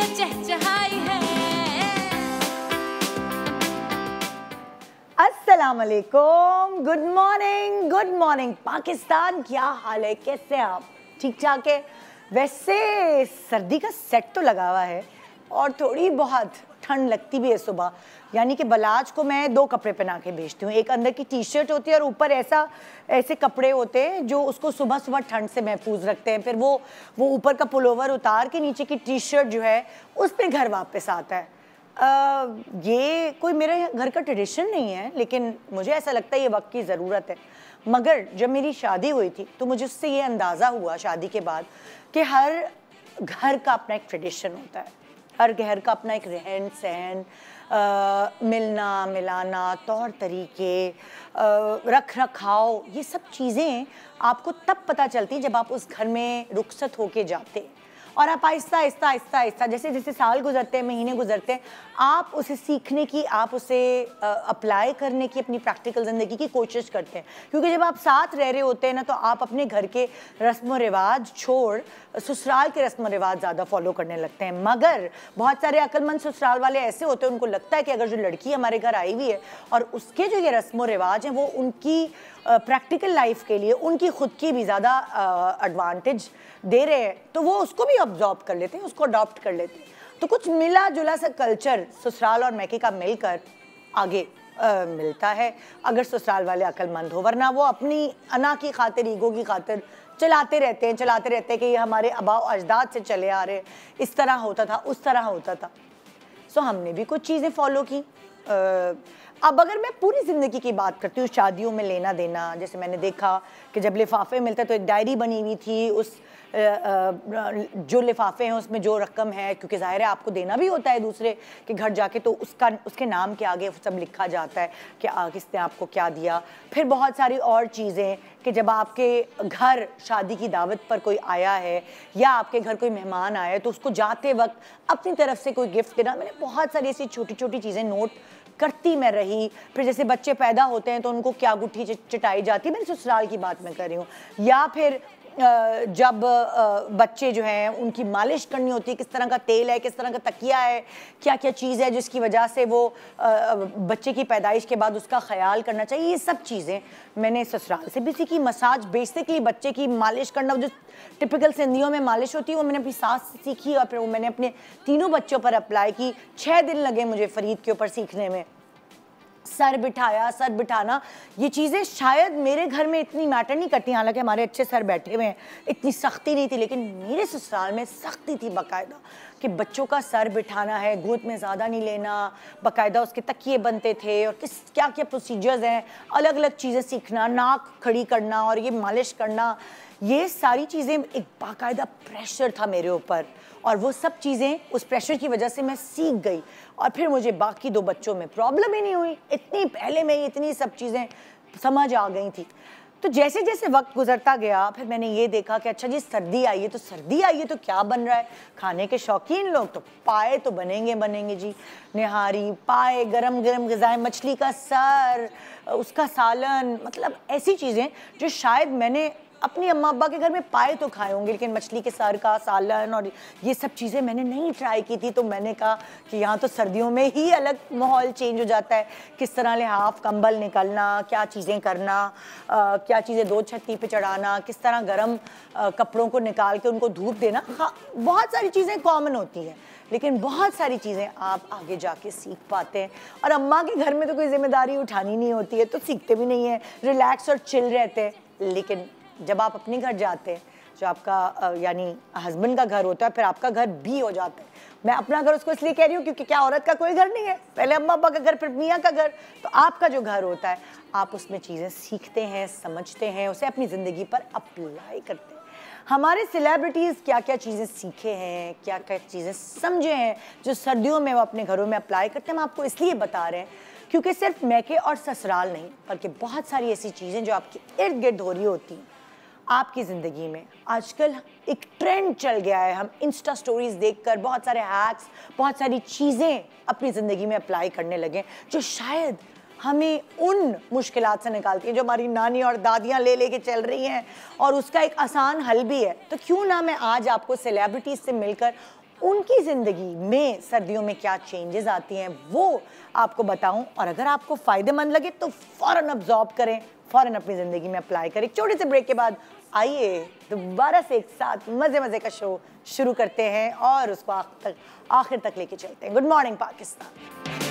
ये चहचहाई है। अस्सलाम वालेकुम, गुड मॉर्निंग पाकिस्तान। क्या हाल है, कैसे हैं आप? ठीक ठाक है। वैसे सर्दी का सेट तो लगा हुआ है और थोड़ी बहुत ठंड लगती भी है सुबह, यानी कि बलाज को मैं दो कपड़े पहना के भेजती हूँ। एक अंदर की टी शर्ट होती है और ऊपर ऐसे कपड़े होते हैं जो उसको सुबह सुबह ठंड से महफूज रखते हैं। फिर वो ऊपर का पुलोवर उतार के नीचे की टी शर्ट जो है उस पर घर वापस आता है। ये कोई मेरे घर का ट्रेडिशन नहीं है, लेकिन मुझे ऐसा लगता है ये वक्त की ज़रूरत है। मगर जब मेरी शादी हुई थी तो मुझे उससे ये अंदाज़ा हुआ शादी के बाद कि हर घर का अपना एक ट्रेडिशन होता है, हर घर का अपना एक रहन सहन, मिलना मिलाना, तौर तरीके, रख रखाव, ये सब चीज़ें आपको तब पता चलती जब आप उस घर में रुखसत होके जाते हैं और आप आहिस्ता आहिस्ता आहिस्ता आहिस्ता जैसे जैसे साल गुजरते हैं, महीने गुजरते हैं, आप उसे सीखने की, आप उसे अप्लाई करने की अपनी प्रैक्टिकल ज़िंदगी की कोशिश करते हैं। क्योंकि जब आप साथ रह रहे होते हैं ना, तो आप अपने घर के रस्म व रिवाज छोड़ ससुराल के रस्म व रिवाज ज़्यादा फॉलो करने लगते हैं। मगर बहुत सारे अक्लमंद ससुराल वाले ऐसे होते हैं, उनको लगता है कि अगर जो लड़की हमारे घर आई हुई है और उसके जो ये रस्म व रिवाज हैं वो उनकी प्रैक्टिकल लाइफ के लिए उनकी खुद की भी ज़्यादा एडवांटेज दे रहे हैं, तो वो उसको भी ऑब्जॉर्व कर लेते हैं, उसको अडॉप्ट कर लेते हैं। तो कुछ मिला जुला सा कल्चर ससुराल और मैके का मिलकर आगे मिलता है, अगर ससुराल वाले अक्लमंद हो। वरना वो अपनी अना की खातिर, ईगो की खातिर चलाते रहते हैं कि ये हमारे आबा अजदाद से चले आ रहे, इस तरह होता था, उस तरह होता था। सो हमने भी कुछ चीज़ें फॉलो की। अब अगर मैं पूरी ज़िंदगी की बात करती हूँ, शादियों में लेना देना, जैसे मैंने देखा कि जब लिफाफे मिलते तो एक डायरी बनी हुई थी, उस जो लिफाफे हैं उसमें जो रकम है, क्योंकि ज़ाहिर है आपको देना भी होता है दूसरे के घर जाके, तो उसके नाम के आगे सब लिखा जाता है कि किसने आपको क्या दिया। फिर बहुत सारी और चीज़ें कि जब आपके घर शादी की दावत पर कोई आया है या आपके घर कोई मेहमान आया है तो उसको जाते वक्त अपनी तरफ से कोई गिफ्ट देना। मैंने बहुत सारी ऐसी छोटी छोटी चीज़ें नोट करती मैं रही। फिर जैसे बच्चे पैदा होते हैं तो उनको क्या गुट्ठी चटाई जाती है, मेरे ससुराल की बात मैं कर रही हूँ। या फिर जब बच्चे जो हैं उनकी मालिश करनी होती है, किस तरह का तेल है, किस तरह का तकिया है, क्या क्या चीज़ है जिसकी वजह से वो बच्चे की पैदाइश के बाद उसका ख्याल करना चाहिए, ये सब चीज़ें मैंने ससुराल से भी सीखी। मसाज, बेसिकली बच्चे की मालिश करना, जो टिपिकल सिंधियों में मालिश होती है, वो मैंने अपनी सास से सीखी और फिर वो मैंने अपने तीनों बच्चों पर अप्लाई की। 6 दिन लगे मुझे फरीद के ऊपर सीखने में। सर बिठाना, ये चीज़ें शायद मेरे घर में इतनी मैटर नहीं करती, हालांकि हमारे अच्छे सर बैठे हुए हैं, इतनी सख्ती नहीं थी, लेकिन मेरे ससुराल में सख्ती थी बाकायदा कि बच्चों का सर बिठाना है, गोद में ज़्यादा नहीं लेना, बाकायदा उसके तकिए बनते थे और क्या क्या प्रोसीजर्स हैं, अलग अलग चीज़ें सीखना, नाक खड़ी करना और ये मालिश करना, ये सारी चीज़ें एक बाकायदा प्रेशर था मेरे ऊपर। और वो सब चीज़ें उस प्रेशर की वजह से मैं सीख गई और फिर मुझे बाकी 2 बच्चों में प्रॉब्लम ही नहीं हुई। इतनी पहले में इतनी सब चीज़ें समझ आ गई थी। तो जैसे जैसे वक्त गुजरता गया फिर मैंने ये देखा कि अच्छा जी, सर्दी आई है तो क्या बन रहा है। खाने के शौकीन लोग तो पाए तो बनेंगे जी, निहारी, पाए, गरम गरम ग़िज़ाएँ, मछली का सर, उसका सालन, मतलब ऐसी चीज़ें जो शायद मैंने अपनी अम्मा अब्बा के घर में पाए तो खाए होंगे, लेकिन मछली के सर का सालन और ये सब चीज़ें मैंने नहीं ट्राई की थी। तो मैंने कहा कि यहाँ तो सर्दियों में ही अलग माहौल चेंज हो जाता है, किस तरह लिहाफ कंबल निकलना, क्या चीज़ें करना, क्या चीज़ें 2 छत्ती पे चढ़ाना, किस तरह गर्म कपड़ों को निकाल के उनको धूप देना। हाँ, बहुत सारी चीज़ें कॉमन होती हैं, लेकिन बहुत सारी चीज़ें आप आगे जाके सीख पाते हैं। और अम्मा के घर में तो कोई जिम्मेदारी उठानी नहीं होती है, तो सीखते भी नहीं है, रिलैक्स और चिल रहते हैं। लेकिन जब आप अपने घर जाते हैं, जो आपका यानी हस्बैंड का घर होता है, फिर आपका घर भी हो जाता है। मैं अपना घर उसको इसलिए कह रही हूँ क्योंकि क्या औरत का कोई घर नहीं है, पहले अम्मा अब्बा का घर, फिर मियाँ का घर। तो आपका जो घर होता है, आप उसमें चीज़ें सीखते हैं, समझते हैं, उसे अपनी ज़िंदगी पर अप्लाई करते हैं। हमारे सेलिब्रिटीज़ क्या क्या चीज़ें सीखे हैं, क्या क्या चीज़ें समझे हैं जो सर्दियों में वो अपने घरों में अप्लाई करते हैं, हम आपको इसलिए बता रहे हैं क्योंकि सिर्फ मैके और ससुराल नहीं, बल्कि बहुत सारी ऐसी चीज़ें जो आपके इर्द गिर्द हो रही होती हैं आपकी ज़िंदगी में। आजकल एक ट्रेंड चल गया है, हम इंस्टा स्टोरीज़ देखकर बहुत सारे हैक्स, बहुत सारी चीज़ें अपनी ज़िंदगी में अप्लाई करने लगे जो शायद हमें उन मुश्किलात से निकालती हैं जो हमारी नानी और दादियाँ लेके चल रही हैं, और उसका एक आसान हल भी है। तो क्यों ना मैं आज आपको सेलिब्रिटीज़ से मिलकर उनकी ज़िंदगी में सर्दियों में क्या चेंजेस आती हैं वो आपको बताऊं, और अगर आपको फ़ायदेमंद लगे तो फ़ौरन अब्जॉर्ब करें, फ़ौरन अपनी ज़िंदगी में अप्लाई करें। छोटे से ब्रेक के बाद आइए दोबारा से एक साथ मज़े मज़े का शो शुरू करते हैं और उसको आखिर तक लेके चलते हैं। Good morning Pakistan.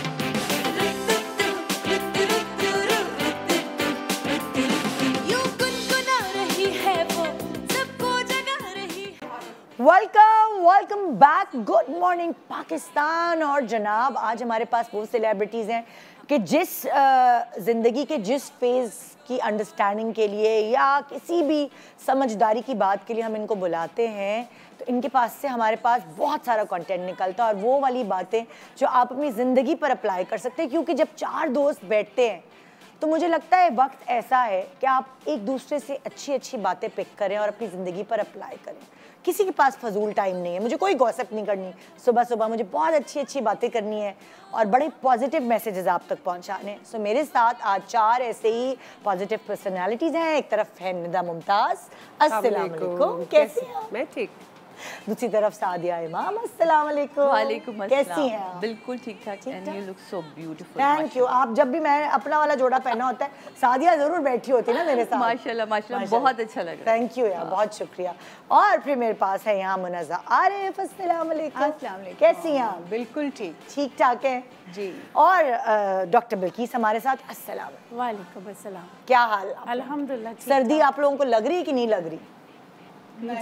Welcome back. Good morning Pakistan. और जनाब आज हमारे पास वो सेलिब्रिटीज़ हैं कि जिस ज़िंदगी के जिस फेज़ की अंडरस्टैंडिंग के लिए या किसी भी समझदारी की बात के लिए हम इनको बुलाते हैं तो इनके पास से हमारे पास बहुत सारा कंटेंट निकलता है और वो वाली बातें जो आप अपनी ज़िंदगी पर अप्लाई कर सकते हैं। क्योंकि जब चार दोस्त बैठते हैं तो मुझे लगता है वक्त ऐसा है कि आप एक दूसरे से अच्छी अच्छी बातें पिक करें और अपनी ज़िंदगी पर अप्लाई करें। किसी के पास फजूल टाइम नहीं है, मुझे कोई गॉसिप नहीं करनी, सुबह सुबह मुझे बहुत अच्छी अच्छी बातें करनी है और बड़े पॉजिटिव मैसेजेस आप तक पहुंचाने। सो मेरे साथ आज चार ऐसे ही पॉजिटिव पर्सनालिटीज़ हैं। एक तरफ है निदा मुमताज़, अस्सलाम वालेकुम, कैसी हैं? मैं ठीक। दूसरी तरफ सादिया इमाम, अस्सलाम वालेकुम। वालेकुम अस्सलाम। कैसी हैं आप? बिल्कुल ठीक ठाक। And you look so beautiful. Thank you. आप जब भी मैं अपना वाला जोड़ा पहना होता है सादिया जरूर बैठी होती है ना मेरे साथ। माशाल्लाह माशाल्लाह बहुत अच्छा लग रहा है। थैंक यू यार, बहुत शुक्रिया। और फिर मेरे पास है यहाँ मुनज़्ज़ा आरिफ, अस्सलाम वालेकुम। अस्सलाम वालेकुम। कैसी हैं आप? बिल्कुल ठीक ठीक ठाक है जी। और डॉक्टर बिल्किस हमारे साथ, अस्सलाम। वालेकुम अस्सलाम। क्या हाल? अल्हम्दुलिल्लाह। सर्दी आप लोगों को लग रही है कि नहीं लग रही?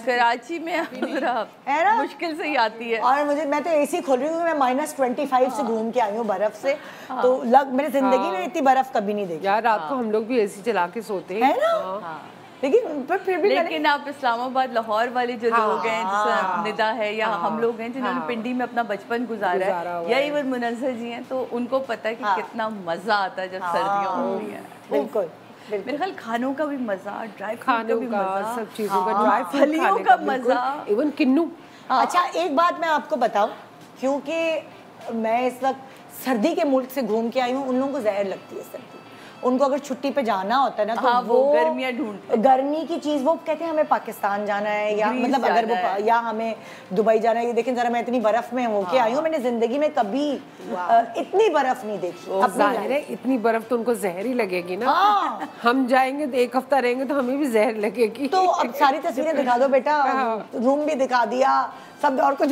कराची में है ना, मुश्किल से ही आती है। और मैं तो एसी खोल रही हूँ, मैं -25 से घूम के आई हूँ बर्फ से। तो मेरी जिंदगी में इतनी बर्फ कभी नहीं देखी यार। रात को हम लोग भी एसी चला के सोते हैं, है ना। लेकिन फिर भी लेकिन आप इस्लामाबाद लाहौर वाले जो लोग हैं, जैसे निदा है या हम लोग हैं जिन्होंने पिंडी में अपना बचपन गुजारा है या इवन मुनज़्ज़र जी हैं, तो उनको पता है कि कितना मजा आता है जब सर्दियाँ होती है। बिल्कुल। मेरे ख्याल खानों का भी मजा, ड्राई फ्रूट का भी मजा, सब चीजों का, ड्राई फ्रूट फलियों का मजा, इवन किन्नू। अच्छा एक बात मैं आपको बताऊं, क्योंकि मैं इस वक्त सर्दी के मुल्क से घूम के आई हूँ, उन लोगों को जहर लगती है सर्दी। उनको अगर छुट्टी पे जाना होता है ना तो हाँ, वो गर्मियाँ ढूंढते हैं। गर्मी की चीज वो कहते हैं हमें पाकिस्तान जाना है या मतलब अगर वो या हमें दुबई जाना है। लेकिन जरा मैं इतनी बर्फ में होके आई हूँ, मैंने जिंदगी में कभी इतनी बर्फ नहीं देखी। अब जाहिर है इतनी बर्फ तो उनको जहर ही लगेगी ना। हम जाएंगे तो एक हफ्ता रहेंगे तो हमें भी जहर लगेगी। तो अब सारी तस्वीरें दिखा दो बेटा, रूम भी दिखा दिया, सब और कुछ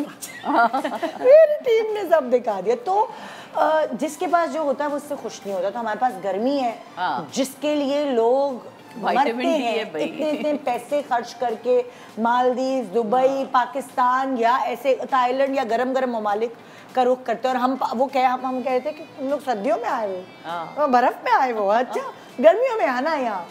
मेरी टीम ने सब दिखा दिया। तो जिसके पास जो होता है वो उससे खुश नहीं होता। तो हमारे पास गर्मी है जिसके लिए लोग मरते हैं, इतने इतने पैसे खर्च करके मालदीव, दुबई, पाकिस्तान या ऐसे थाईलैंड या गरम गरम ममालिक का रुख करते हैं। और हम हम कह रहे थे कि तुम लोग सर्दियों में आए हो, बर्फ में आए हो, अच्छा गर्मियों में आना है यहाँ।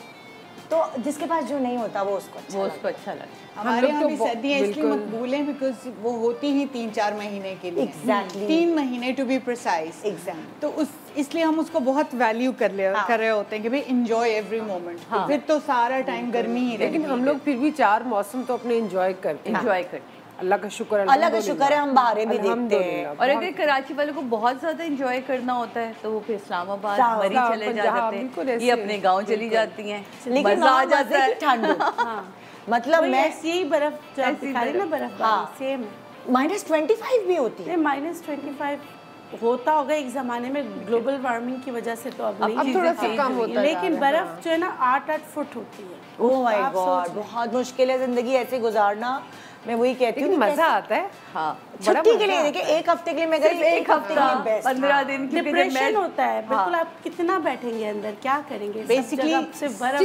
तो जिसके पास जो नहीं होता वो उसको अच्छा लगता है। हमारे यहाँ भी सर्दियाँ इसलिए मकबूल हैं बिकॉज वो होती ही 3-4 महीने के लिए। Exactly. 3 महीने टू बी प्रिसाइज। Exactly. तो इसलिए हम उसको बहुत वैल्यू कर रहे होते हैं कि भाई एंजॉय एवरी मोमेंट। फिर तो सारा टाइम गर्मी ही। लेकिन हम लोग फिर भी 4 मौसम तो अपने एंजॉय करते हैं। अल्लाह का शुक्र है हम बाहर भी देखते हैं। और अगर कराची वालों को बहुत ज्यादा एंजॉय करना होता है तो वो फिर इस्लामाबाद मरी चले जाते हैं, ये अपने गाँव चली जाती हैं, मजा आ जाता है। ठंड मतलब मैं यही बर्फ दिखा रही ना, बर्फ सेम -25 भी होती है। -25 होता होगा एक जमाने में, ग्लोबल वार्मिंग की वजह से तो अब थोड़ा सा कम होता है। लेकिन बर्फ जो है ना 8-8 फुट होती है। ओह माय गॉड, बहुत मुश्किल है जिंदगी ऐसे गुजारना। मैं वही कहती हूँ मजा आता है। छुट्टी के लिए देखिए, एक हफ्ते के लिए मैं गई, एक हफ्ते के लिए बेस्ट। 15 दिन डिप्रेशन होता है बिल्कुल। आप कितना बैठेंगे अंदर, क्या करेंगे? बेसिकली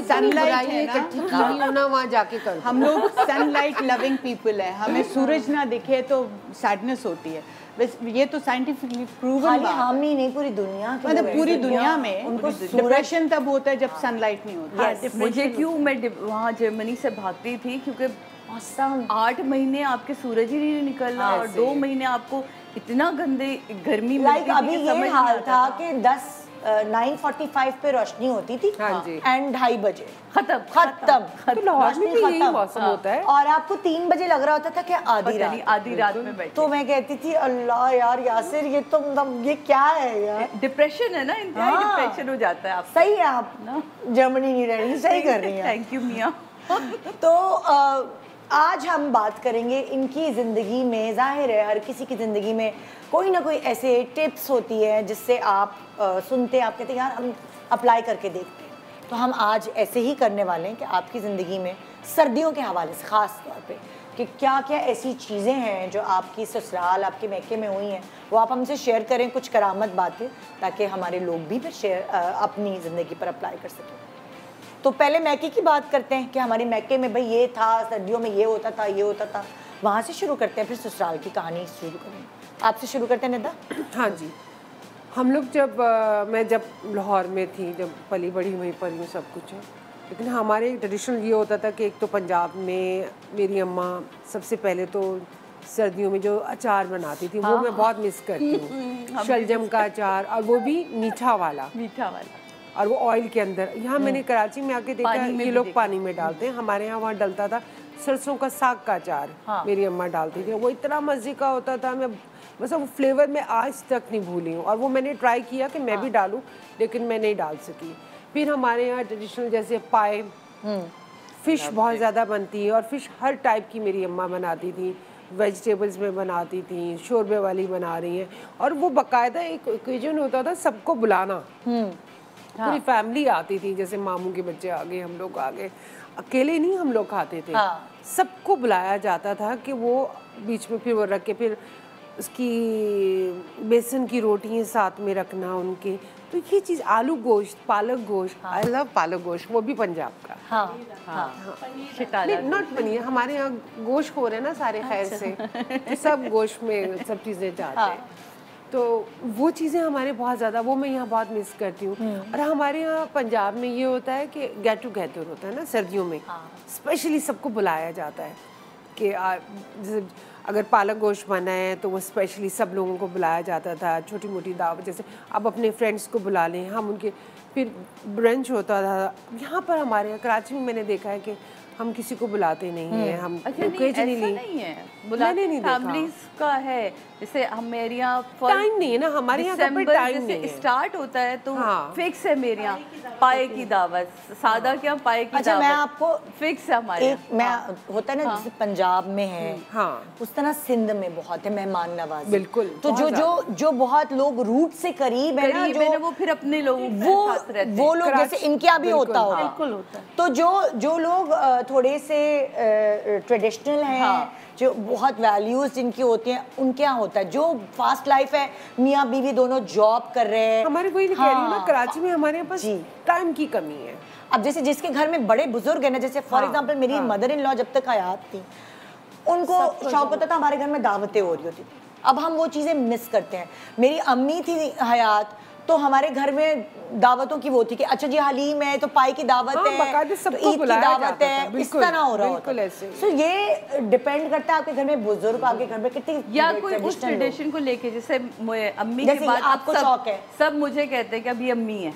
सनलाइट है ना, वहाँ जाके कर। हम लोग सनलाइट लविंग पीपल है, हमें सूरज ना दिखे तो सैडनेस होती है। बस ये तो साइंटिफिकली प्रूवन बात। हम ही नहीं, पूरी दुनिया की, मतलब पूरी दुनिया में उनको डिप्रेशन तब होता है जब सनलाइट नहीं होती। मुझे क्यों, मैं वहाँ जर्मनी से भागती थी क्योंकि 8 महीने आपके सूरज ही नहीं निकल रहा और 2 महीने आपको इतना गंदे गर्मी में अभी ये हाल था कि 9:45 पे रोशनी होती थी एंड 2:30 बजे खत्म। तो लाहौर में भी यही मौसम होता है और आपको 3 बजे लग रहा होता था कि आधी रात में बैठे। तो मैं कहती थी अल्लाह यार यासिर, ये तो ये क्या है यार। डिप्रेशन है ना, इंतहाई डिप्रेशन हो जाता है। आप सही है, आप ना जर्मनी नहीं रहनी, सही कर रही हैं। थैंक यू मियाँ। तो आज हम बात करेंगे इनकी ज़िंदगी में। जाहिर है हर किसी की ज़िंदगी में कोई ना कोई ऐसे टिप्स होती है जिससे आप सुनते हैं, आप कहते हैं यार हम अप्लाई करके देखते हैं। तो हम आज ऐसे ही करने वाले हैं कि आपकी ज़िंदगी में सर्दियों के हवाले से ख़ास तौर पे कि क्या क्या ऐसी चीज़ें हैं जो आपकी ससुराल, आपके मैके में हुई हैं, वो आप हमसे शेयर करें, कुछ करामत बातें, ताकि हमारे लोग भी फिर शेयर अपनी ज़िंदगी पर अप्लाई कर सकें। तो पहले मैके की बात करते हैं कि हमारे मैके में भाई ये था, सर्दियों में ये होता था, ये होता था, वहाँ से शुरू करते हैं, फिर ससुराल की कहानी शुरू करेंगे। आपसे शुरू करते हैं निदा। हाँ जी, हम लोग जब मैं जब लाहौर में थी, जब पली बड़ी वहीं पर यूँ सब कुछ है, लेकिन हमारे ट्रेडिशनल ये होता था कि एक तो पंजाब में मेरी अम्मा सबसे पहले तो सर्दियों में जो अचार बनाती थी वो मैं बहुत मिस करती हूँ। शलजम का अचार, और वो भी मीठा वाला, और वो ऑयल के अंदर। यहाँ मैंने कराची में आके देखा ये लोग पानी में डालते हैं, हमारे यहाँ वहाँ डलता था सरसों का साग का अचार। मेरी अम्मा डालती थी, वो इतना मज़े का होता था, मैं बस वो फ्लेवर मैं आज तक नहीं भूली हूँ। और वो मैंने ट्राई किया कि मैं भी डालूँ, लेकिन मैं नहीं डाल सकी। फिर हमारे यहाँ ट्रेडिशनल जैसे पाए, फ़िश बहुत ज़्यादा बनती है, और फ़िश हर टाइप की मेरी अम्मा बनाती थी, वेजिटेबल्स में बनाती थी, शोरबे वाली बना रही हैं, और वो बाकायदा एक ओकेजन होता था सबको बुलाना। पूरी फैमिली आती थी, जैसे मामू के बच्चे आ गए, हम लोग आ गए, अकेले नहीं हम लोग खाते थे। सबको बुलाया जाता था कि वो बीच में फिर वो रख के फिर उसकी बेसन की रोटियां साथ में रखना उनके। तो ये चीज़, आलू गोश्त, पालक गोश्त, आई लव पालक गोश्त, वो भी पंजाब का। नॉट पनीर, हमारे यहाँ गोश्त हो रहे हैं ना सारे खैर से, तो सब गोश्त में सब चीज़ें जाते हैं। तो वो चीज़ें हमारे बहुत ज़्यादा, वो मैं यहाँ बहुत मिस करती हूँ। और हमारे यहाँ पंजाब में ये होता है कि गेट टुगेदर होता है ना सर्दियों में, स्पेशली सबको बुलाया जाता है कि जैसे अगर पालक गोश्त बना है तो वो स्पेशली सब लोगों को बुलाया जाता था, छोटी मोटी दावत, जैसे अब अपने फ्रेंड्स को बुला लें हम उनके, फिर ब्रंच होता था। यहाँ पर हमारे यहाँ कराची में मैंने देखा है कि हम किसी को बुलाते नहीं हैं, हम ओकेजनली नहीं है, बुलाने नहीं, फैमिलीज का है। जैसे हम मेरे यहाँ टाइम नहीं है ना, हमारे यहाँ टाइम नहीं है, स्टार्ट होता है तो फिक्स है मेरे यहाँ पाए की दावत, सादा क्या पाए की दावत। मैं आपको फिक्स है हमारे मैं होता है ना, जैसे पंजाब में है, उस तरह सिंध में बहुत है मेहमान नवाज़ी। बिल्कुल। तो जो बहुत लोग रूट से करीब है ना, जो वो फिर अपने लोग वो लोग जैसे इनके यहाँ भी होता होगा, बिल्कुल होता है। तो जो लोग थोड़े से ट्रेडिशनल हैं, जो बहुत वैल्यूज जिनकी होती हैं, उनके यहाँ होता है। जो फास्ट लाइफ है, मियाँ बीवी दोनों जॉब कर रहे हैं, हमारे वही कह रही हूँ ना, कराची में हमारे यहाँ पास टाइम की कमी है। अब जैसे जिसके घर में बड़े बुजुर्ग है ना, जैसे फॉर एग्जांपल मेरी मदर इन लॉ जब तक हयात थी, उनको शौक होता था हमारे घर में दावतें हो रही होती थी। अब हम वो चीज़ें मिस करते हैं। मेरी अम्मी थी हयात, तो हमारे घर में दावतों की वो थी कि अच्छा जी हलीम है तो पाई की दावत है, तो ईद की दावत है, इस तरह हो रहा होता है। सो ये डिपेंड करता है आपके घर में बुजुर्ग, आपके घर में कितनी, या कोई उस ट्रेडिशन को लेके, जैसे अम्मी के बाद आपको शौक है, सब मुझे कहते हैं कि अभी अम्मी है।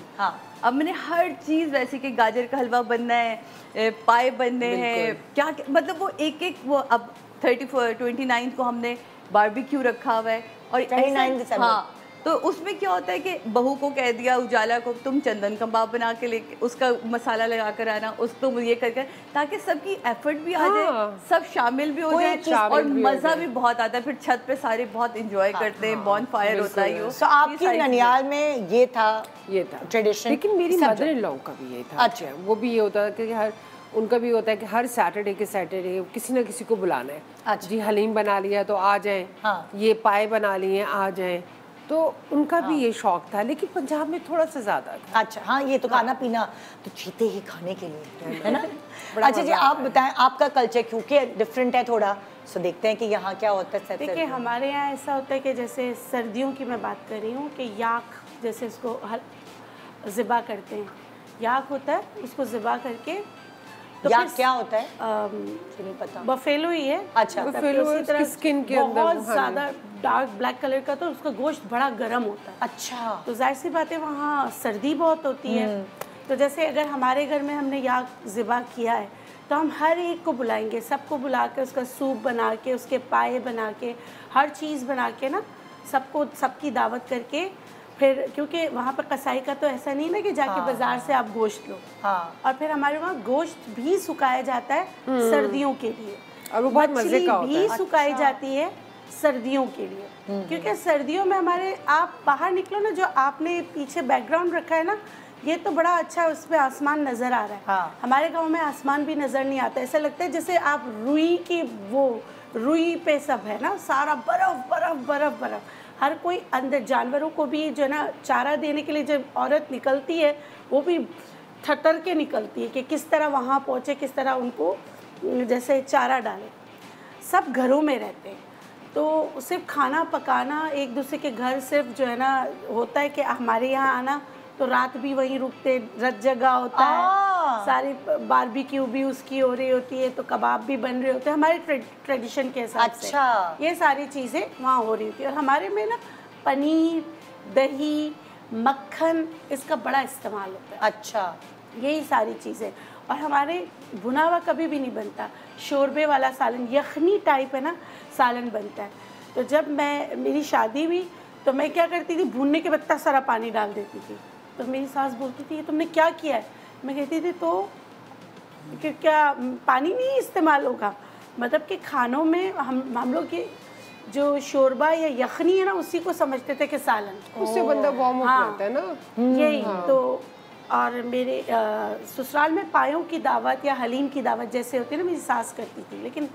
अब मैंने हर चीज़ वैसे कि गाजर का हलवा बनना है, पाए बनने हैं, क्या मतलब वो एक वो अब 29 को हमने बारबेक्यू रखा हुआ है, और 29 दिसंबर, तो उसमें क्या होता है कि बहू को कह दिया उजाला को तुम चंदन कबाब बना के लेके उसका मसाला लगा कर आना, उस तुम ये करके, ताकि सबकी एफर्ट भी आ जाए, सब शामिल भी हो जाए, और मज़ा भी बहुत आता है। फिर छत पे सारे बहुत इंजॉय करते हैं, बॉन फायर होता है। तो आपकी ननियाल में ये था ट्रेडिशन। लेकिन मेरी मदर इन लॉ का भी ये था। अच्छा, वो भी ये होता है कि उनका भी होता है कि हर सैटरडे के सैटरडे किसी ना किसी को बुलाना है। अच्छा जी, हलीम बना लिया तो आ जाएं, ये पाए बना लिए आ जाएं, तो उनका भी ये शौक था। लेकिन पंजाब में थोड़ा सा ज़्यादा था। अच्छा, हाँ, ये तो खाना पीना तो जीते ही खाने के लिए है ना। अच्छा जी, आप बताएं आपका कल्चर क्योंकि डिफरेंट है थोड़ा, सो देखते हैं कि यहाँ क्या होता है। देखिए हमारे यहाँ ऐसा होता है कि जैसे सर्दियों की मैं बात कर रही हूँ कि याक, जैसे उसको ज़िबा करते हैं, याक होता है, उसको ज़िबा करके, तो याक क्या होता है नहीं पता। बफेलो ही है। अच्छा, बफेलो उसकी स्किन के अंदर बहुत ज़्यादा डार्क ब्लैक कलर का, तो उसका गोश्त बड़ा गर्म होता है। अच्छा, तो जाहिर सी बात है वहाँ सर्दी बहुत होती है। तो जैसे अगर हमारे घर में हमने याक ज़िबा किया है तो हम हर एक को बुलाएंगे, सबको बुला के उसका सूप बना के, उसके पाए बना के, हर चीज़ बना के ना, सबको सबकी दावत करके, फिर क्योंकि वहाँ पर कसाई का तो ऐसा नहीं ना कि जाके बाजार से आप गोश्त लो। और फिर हमारे वहाँ गोश्त भी सुखाया जाता है सर्दियों के लिए। और वो बहुत मजे का होता है। भी सुखाई जाती है सर्दियों के लिए, क्योंकि सर्दियों में हमारे, आप बाहर निकलो ना, जो आपने पीछे बैकग्राउंड रखा है ना, ये तो बड़ा अच्छा है, उसमें आसमान नज़र आ रहा है। हाँ। हमारे गांव में आसमान भी नज़र नहीं आता, ऐसा लगता है जैसे आप रुई पे सब है ना, सारा बर्फ बर्फ बर्फ बर्फ। हर कोई अंदर, जानवरों को भी जो है ना चारा देने के लिए जब औरत निकलती है, वो भी थतर के निकलती है कि किस तरह वहाँ पहुँचे, किस तरह उनको जैसे चारा डाले। सब घरों में रहते हैं, तो सिर्फ खाना पकाना, एक दूसरे के घर सिर्फ जो है ना होता है कि हमारे यहाँ आना तो रात भी वहीं रुकते, रत जगह होता है, सारी बारबेक्यू भी उसकी हो रही होती है, तो कबाब भी बन रहे होते हैं हमारे ट्रेडिशन के हिसाब से। ये सारी चीज़ें वहाँ हो रही होती है। और हमारे में ना पनीर, दही, मक्खन, इसका बड़ा इस्तेमाल होता है। अच्छा, यही सारी चीज़ें। और हमारे भुना हुआ कभी भी नहीं बनता, शोरबे वाला सालन, यखनी टाइप है ना सालन बनता है। तो जब मेरी शादी हुई तो मैं क्या करती थी, भूनने के बाद इतना सारा पानी डाल देती थी। तो मेरी सास बोलती थी, ये तुमने क्या किया है? मैं कहती थी, तो क्या पानी नहीं इस्तेमाल होगा? मतलब कि खानों में हम लोग ये जो शोरबा या यखनी है ना, उसी को समझते थे कि सालन, उससे बंदा वार्म अप रहता है ना। यही तो। और मेरे ससुराल में पायों की दावत या हलीम की दावत जैसे होती है ना, मेरी सास करती थी। लेकिन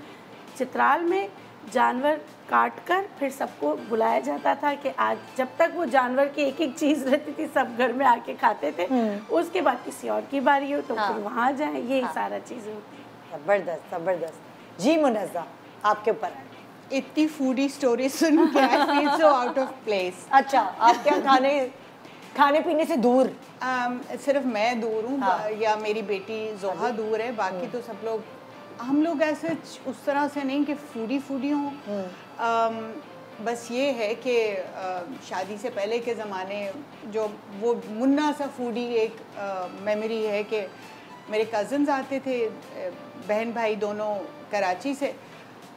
चित्राल में जानवर काट कर फिर सबको बुलाया जाता था कि आज, जब तक वो जानवर की एक एक चीज़ रहती थी, सब घर में आके खाते थे। उसके बाद किसी और की बारी हो तो फिर वहाँ जाएं, यही सारा चीज़ें होती है। जबरदस्त जबरदस्त। जी मुनज़्ज़ा, आपके ऊपर है। इतनी फूडी स्टोरी सुन के I feel so out of place. अच्छा, आप क्या खाने पीने से दूर? सिर्फ मैं दूर हूँ, या मेरी बेटी जोहा दूर है, बाकी तो सब लोग, हम लोग ऐसे उस तरह से नहीं कि फूडी हों। बस ये है कि शादी से पहले के ज़माने जो वो मुन्ना सा फूडी एक मेमोरी है कि मेरे कज़न्स आते थे, बहन भाई दोनों कराची से,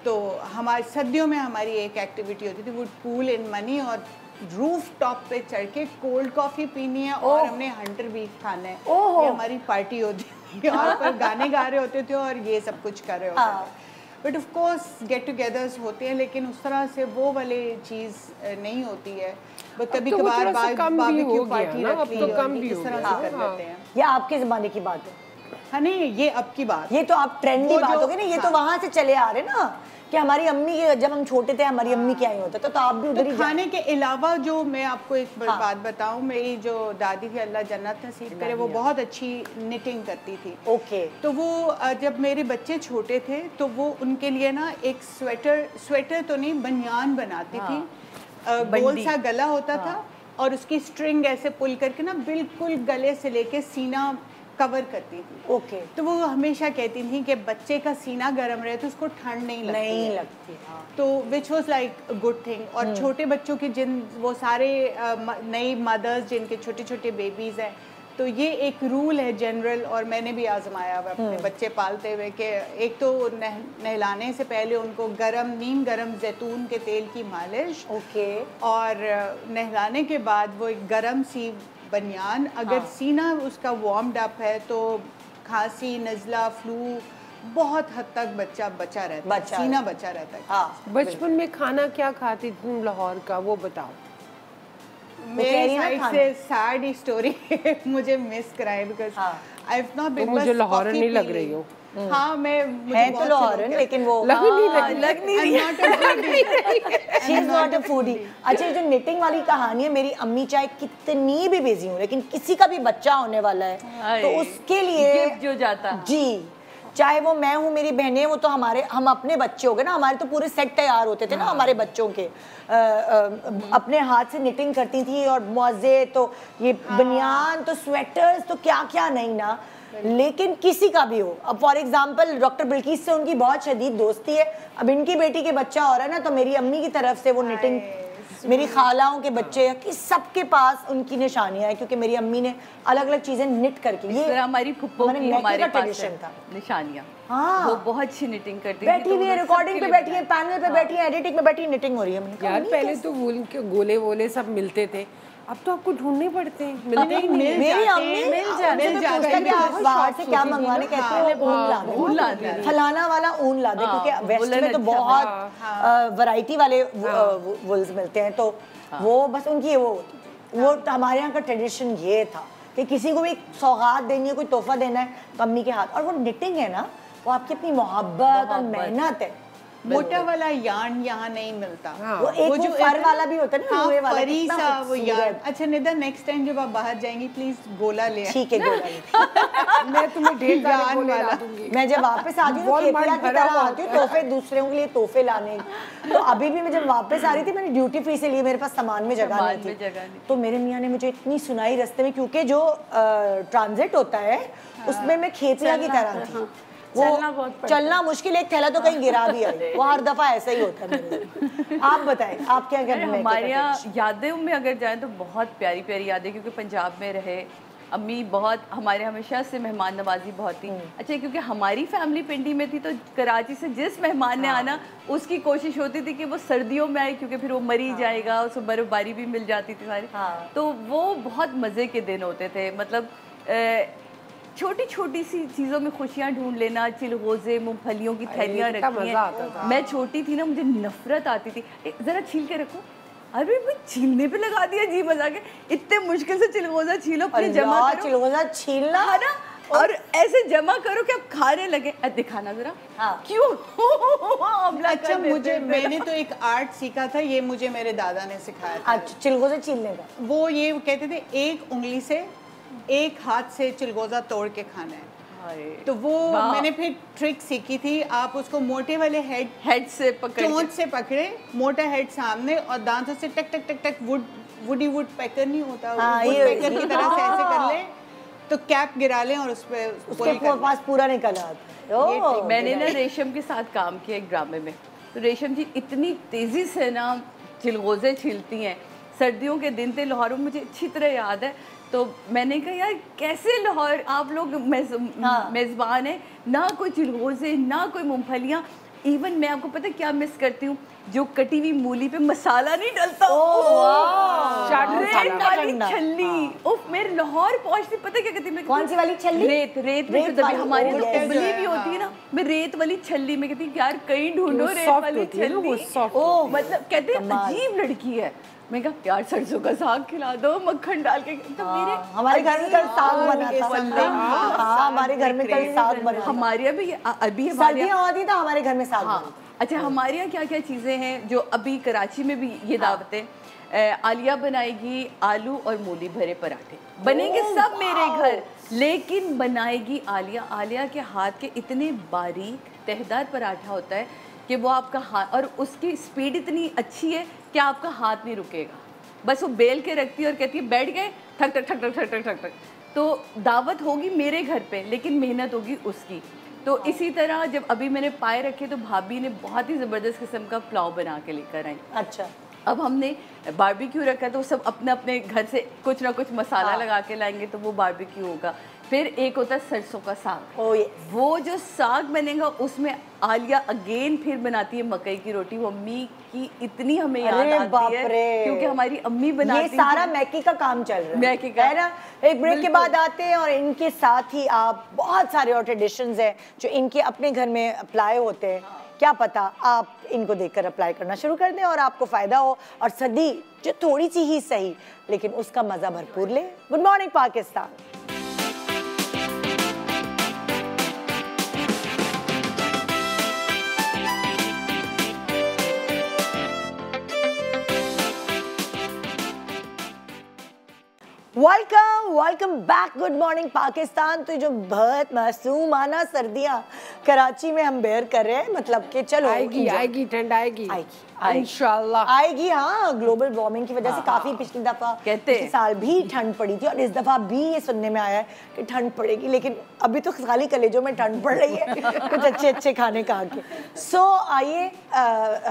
तो हमारे सर्दियों में हमारी एक एक्टिविटी होती थी, वो पूल इन मनी, और रूफ टॉप पे चढ़ के कोल्ड कॉफ़ी पीनी है और हमने हंटर बीफ खाना है। ये हमारी पार्टी होती थी, और पर गाने गा रहे होते थे और ये सब कुछ कर रहे होते थे। But of course get togethers होते हैं, लेकिन उस तरह से वो वाले चीज़ नहीं होती है। बट कभी कभार बारबेक्यू पार्टी रख ली और इस तरह से कर लेते हैं। ये आपके ज़माने की बात है? हाँ नहीं, ये अब की बात। ये तो आप ट्रेंडी बात हो गई ना, ये तो वहाँ से चले आ रहे ना कि हमारी अम्मी के, जब हम छोटे थे हमारी अम्मी क्या ही होता था, तो आप भी उधर ही। खाने के अलावा जो मैं आपको एक बात बताऊं, मेरी जो दादी थी, अल्लाह जन्नत नसीब करे, वो बहुत अच्छी निटिंग करती थी। ओके। तो वो जब मेरे बच्चे छोटे थे तो वो उनके लिए ना एक स्वेटर तो नहीं, बनियान बनाती थी, गोल सा गला होता था और उसकी स्ट्रिंग ऐसे पुल करके ना बिल्कुल गले से लेके सीना कवर करती थी। ओके। तो वो हमेशा कहती थी कि बच्चे का सीना गर्म रहे तो उसको ठंड नहीं लगती। तो which was like good thing. और छोटे बच्चों की वो सारे नई मदर्स जिनके छोटे छोटे बेबीज़ हैं, तो ये एक रूल है जनरल, और मैंने भी आजमाया हुआ अपने बच्चे पालते हुए कि एक तो नहलाने से पहले उनको नीम गरम जैतून के तेल की मालिश। ओके। और नहलाने के बाद वो एक गरम सी बनियान, अगर सीना उसका वार्म्ड अप है तो खांसी, नज़ला, फ्लू बहुत हद तक बच्चा बचा रहता है, सीना बचा रहता है। हाँ। बचपन में खाना क्या खाती तुम लाहौर का, वो बताओ। मेरी साइड से सैड स्टोरी मुझे मिस कराए, because I have not been, मुझे लाहौर नहीं लग रही हो। हाँ, मैं है तो लाहौरन, लेकिन वो लग नहीं रही। She is not a foodie. अच्छा, जो निटिंग वाली कहानी है, मेरी अम्मी चाहे कितनी भी बिजी हो, लेकिन किसी का भी बच्चा होने वाला है तो उसके लिए गिफ्ट जो जाता है, जी, चाहे वो मैं हूँ, मेरी बहनें, वो तो हम अपने बच्चे हो गए ना, हमारे तो पूरे सेट तैयार होते थे ना हमारे बच्चों के, अपने हाथ से निटिंग करती थी, और मौजे तो ये बनियान तो स्वेटर्स तो क्या क्या नहीं ना, लेकिन किसी का भी हो। अब फॉर एग्जांपल डॉक्टर बिल्किस से उनकी बहुत शदीद दोस्ती है, अब इनकी बेटी के बच्चा हो रहा है ना, तो मेरी अम्मी की तरफ से वो निटिंग, मेरी खालाओं के बच्चे कि सबके पास उनकी निशानियां हैं, क्योंकि मेरी अम्मी ने अलग अलग चीजें निट करके, ये हमारी फुप्पो की हमारे पास था निशानियां। हाँ, वो बहुत अच्छी निटिंग करती बैठी हुई है, रिकॉर्डिंग पे बैठी है, पैनल पे बैठी है, एडिटिंग पे बैठी है, निटिंग हो रही है। यार पहले तो वूल के गोले वोले सब मिलते थे, अब तो आपको ढूंढने पड़ते हैं, मिलते ही नहीं। मेरी अम्मी मिल जाते हैं कि आप बाहर से क्या मंगवाने कहते हैं, ऊन ला दे, फलाना वाला ऊन ला दे, क्योंकि वेस्ट में तो बहुत वैरायटी वाले वुल्स मिलते हैं, तो वो बस उनकी वो हमारे यहाँ का ट्रेडिशन ये था कि किसी को भी सौगात देनी है, कोई तोहफा देना है, अम्मी के हाथ। और वो निटिंग है ना, वो आपकी अपनी मोहब्बत और मेहनत है। मोटा वाला यार्न यहाँ नहीं मिलता। वो एक वो फर वाला भी होता है ना, लोहे वाला, फरी सा वो यार्न। अच्छा निदा, नेक्स्ट टाइम जब आप बाहर जाएंगी प्लीज गोला ले। ठीक है, गोला मैं तुम्हें ढेर सारे गोले ला दूंगी। मैं जब वापस आती हूँ खेतिया की तरह आती हूँ, तोहफे दूसरों के लिए तोहफे लाने। तो अभी भी मैं जब वापस आ रही थी, मैंने ड्यूटी फ्री से लिए, मेरे पास सामान में जगह नहीं थी, तो मेरे मियाँ ने मुझे इतनी सुनाई रास्ते में, क्योंकि जो ट्रांजिट होता है उसमें मैं खेतिया की तरह थी, चलना मुश्किल, एक थैला तो कहीं गिरा भी है, वो हर दफा ऐसा ही होता है। आप बताएं, आप क्या करते हैं? हमारे यहाँ यादें में अगर जाएं तो बहुत प्यारी प्यारी यादें, क्योंकि पंजाब में रहे, अम्मी बहुत हमारे हमेशा से मेहमान नवाजी बहुत थी। अच्छा, क्योंकि हमारी फैमिली पिंडी में थी, तो कराची से जिस मेहमान ने आना उसकी कोशिश होती थी कि वो सर्दियों में आए, क्योंकि फिर वो मरी जाएगा, उसको बर्फबारी भी मिल जाती थी सारी। तो वो बहुत मज़े के दिन होते थे, मतलब छोटी छोटी सी चीज़ों में खुशियाँ ढूंढ लेना, चिलगोज़े, मूंगफलियों की थैलियाँ रखी हैं। मैं छोटी थी ना, मुझे नफरत आती थी, ज़रा छील के रखो, अरे मैं छीलने पे लगा दिया, जी मजा के, इतने मुश्किल से चिलगोज़ा छीलो, फिर जमा करो, चिलगोज़ा छीलना है ना, और ऐसे जमा करो कि आप खाने लगे। दिखाना जरा, क्यों? अच्छा, मैंने तो एक आर्ट सीखा था, ये मुझे मेरे दादा ने सिखाया था। अच्छा, चिलगोज़ा छीलने का। वो ये कहते थे एक उंगली से, एक हाथ से चिलगोज़ा तोड़ के खाना है। तो वो मैंने फिर ट्रिक सीखी थी, आप उसको मोटे वाले हेड से पकड़े, चोंच से पकड़े, मोटा हेड सामने, और दांतों से टक टक टक टक, वुडी वुड पैकर नहीं होता, वुड पैकर की तरह से ऐसे कर ले, तो कैप गिरा लें और उसके पास पूरा निकल आता है। मैंने ना रेशम के साथ काम किया एक ड्रामे में, तो रेशम जी इतनी तेजी से ना चिलगोज़े छीलती हैं। सर्दियों के दिन थे, लाहौर में मुझे अच्छी तरह याद है, तो मैंने कहा यार कैसे लाहौर आप लोग मेज़बान हैं, ना कोई चिलगोज़े, ना कोई मूंगफलियाँ, इवन मैं आपको पता है क्या मिस करती हूँ, जो कटी हुई मूली पे मसाला नहीं डलता, रेत वाली छल्ली। उफ, मेरे लाहौर पहुंचती पता क्या कहती, मैं कौन सी वाली छल्ली? रेत में जो हमारी उबली भी होती है ना, मैं रेत वाली छल्ली में कहती यार कहीं ढूंढो रेत वाली छल्ली। ओ मतलब कहते अजीब लड़की है। मैं कहा यार सरसों का साग खिला दो मक्खन डाल के, तो मेरे हमारे घर में कल साग बना था। हमारे घर में कल साग बना, हमारे अभी सर्दियाँ होती तो हमारे घर में साग बना। अच्छा, हमारे यहाँ क्या क्या चीज़ें हैं जो अभी कराची में भी ये दावतें, आलिया बनाएगी आलू और मूली भरे पराठे, बनेंगे सब मेरे घर, लेकिन बनाएगी आलिया। आलिया के हाथ के इतने बारीक तहदार पराठा होता है कि वो आपका हाथ, और उसकी स्पीड इतनी अच्छी है कि आपका हाथ नहीं रुकेगा, बस वो बेल के रखती है और कहती है बैठ गए, ठक ठक ठक ठक ठक ठक ठक ठक। तो दावत होगी मेरे घर पे, लेकिन मेहनत होगी उसकी। तो इसी तरह जब अभी मैंने पाए रखे, तो भाभी ने बहुत ही ज़बरदस्त किस्म का पुलाव बना के लेकर आई। अच्छा, अब हमने बारबेक्यू रखा, तो सब अपने अपने घर से कुछ ना कुछ मसाला लगा के लाएंगे, तो वो बारबेक्यू होगा। फिर एक होता है सरसों का साग, वो जो साग बनेगा उसमें आलिया अगेन फिर बनाती है मकई की रोटी। वो अम्मी की इतनी हमें याद आती है, क्योंकि हमारी अम्मी बनाती है। ये सारा मैकी का काम चल रहा है, मैकी का है ना। एक ब्रेक के बाद आते हैं, और इनके साथ ही आप बहुत सारे और ट्रेडिशंस हैं जो इनके अपने घर में अप्लाई होते हैं। क्या पता आप इनको देखकर अप्लाई करना शुरू कर दें और आपको फ़ायदा हो, और सर्दी जो थोड़ी सी ही सही लेकिन उसका मज़ा भरपूर ले। Good morning Pakistan. Welcome back, good morning Pakistan. तो जो बहुत मासूमाना सर्दियाँ कराची में हम बेयर कर रहे हैं, मतलब कि चलो आएगी ठंड आएगी इंशाल्लाह आएगी। हाँ, ग्लोबल वार्मिंग की वजह से काफी पिछली दफा पिछले साल भी ठंड पड़ी थी, और इस दफा भी ये सुनने में आया है कि ठंड पड़ेगी, लेकिन अभी तो खाली कलेजों में ठंड पड़ रही है कुछ अच्छे अच्छे खाने खा के। सो आइए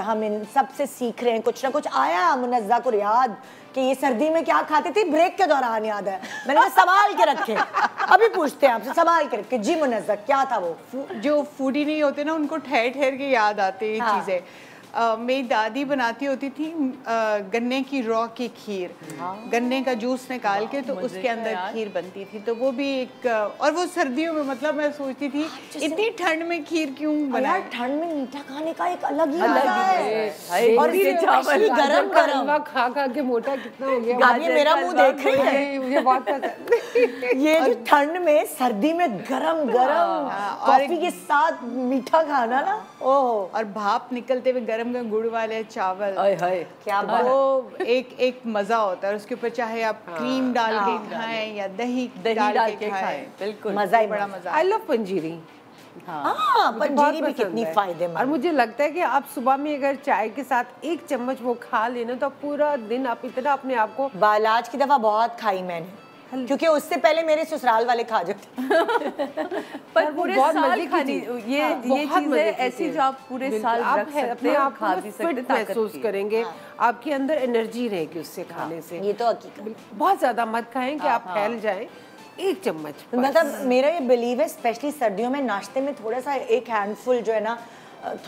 हम इन सब से सीख रहे हैं, कुछ ना कुछ आया मुनज़्ज़ा को याद कि ये सर्दी में क्या खाते थे। ब्रेक के दौरान याद है, मैंने संभाल के रखे, अभी पूछते हैं आपसे, संभाल के रखे। जी मुनज़्ज़ा, क्या था वो? जो फूडी नहीं होते ना, उनको ठहर ठहर के याद आते हैं चीज़ें। मेरी दादी बनाती होती थी गन्ने की रॉ की खीर, गन्ने का जूस निकाल के तो उसके अंदर खीर बनती थी, तो वो भी एक और वो सर्दियों में, मतलब मैं सोचती थी इतनी ठंड में खीर क्यों बनाए। ठंड में मीठा खाने का एक अलग ही मजा है। और स्पेशली गरम गरम खा खा के मोटा कितना हो गया। ये मेरा मुंह देख रही है, मुझे बहुत पसंद। ये जो ठंड में सर्दी में गरम गरम कॉफी के साथ मीठा खाना ना, ओह, और भाप निकलते हुए गरम गरम गुड़ वाले चावल, क्या वो एक मजा होता है। उसके ऊपर चाहे आप क्रीम डाल के खाएं या दही डाल के खाएं, बिल्कुल मजा ही बड़ा मजा। आई लव पंजीरी। पंजीरी भी कितनी फायदेमंद। और मुझे लगता है कि आप सुबह में अगर चाय के साथ 1 चम्मच वो खा लेना तो पूरा दिन आप इतना अपने आप को। बालाज की दफा बहुत खाई मैंने, क्योंकि उससे पहले मेरे ससुराल वाले खा जाते। पर पूरे साल खानी ये चीज है ऐसी जो आप पूरे साल रख सकते अपने हैं, आप खा को भी फिट सकते, महसूस करेंगे। आपके अंदर एनर्जी रहेगी उससे खाने से। ये तो हकीकत। बहुत ज्यादा मत खाएं कि आप फैल जाएं। 1 चम्मच मतलब मेरा ये बिलीव है, स्पेशली सर्दियों में नाश्ते में थोड़ा सा एक हैंडफुल जो है ना,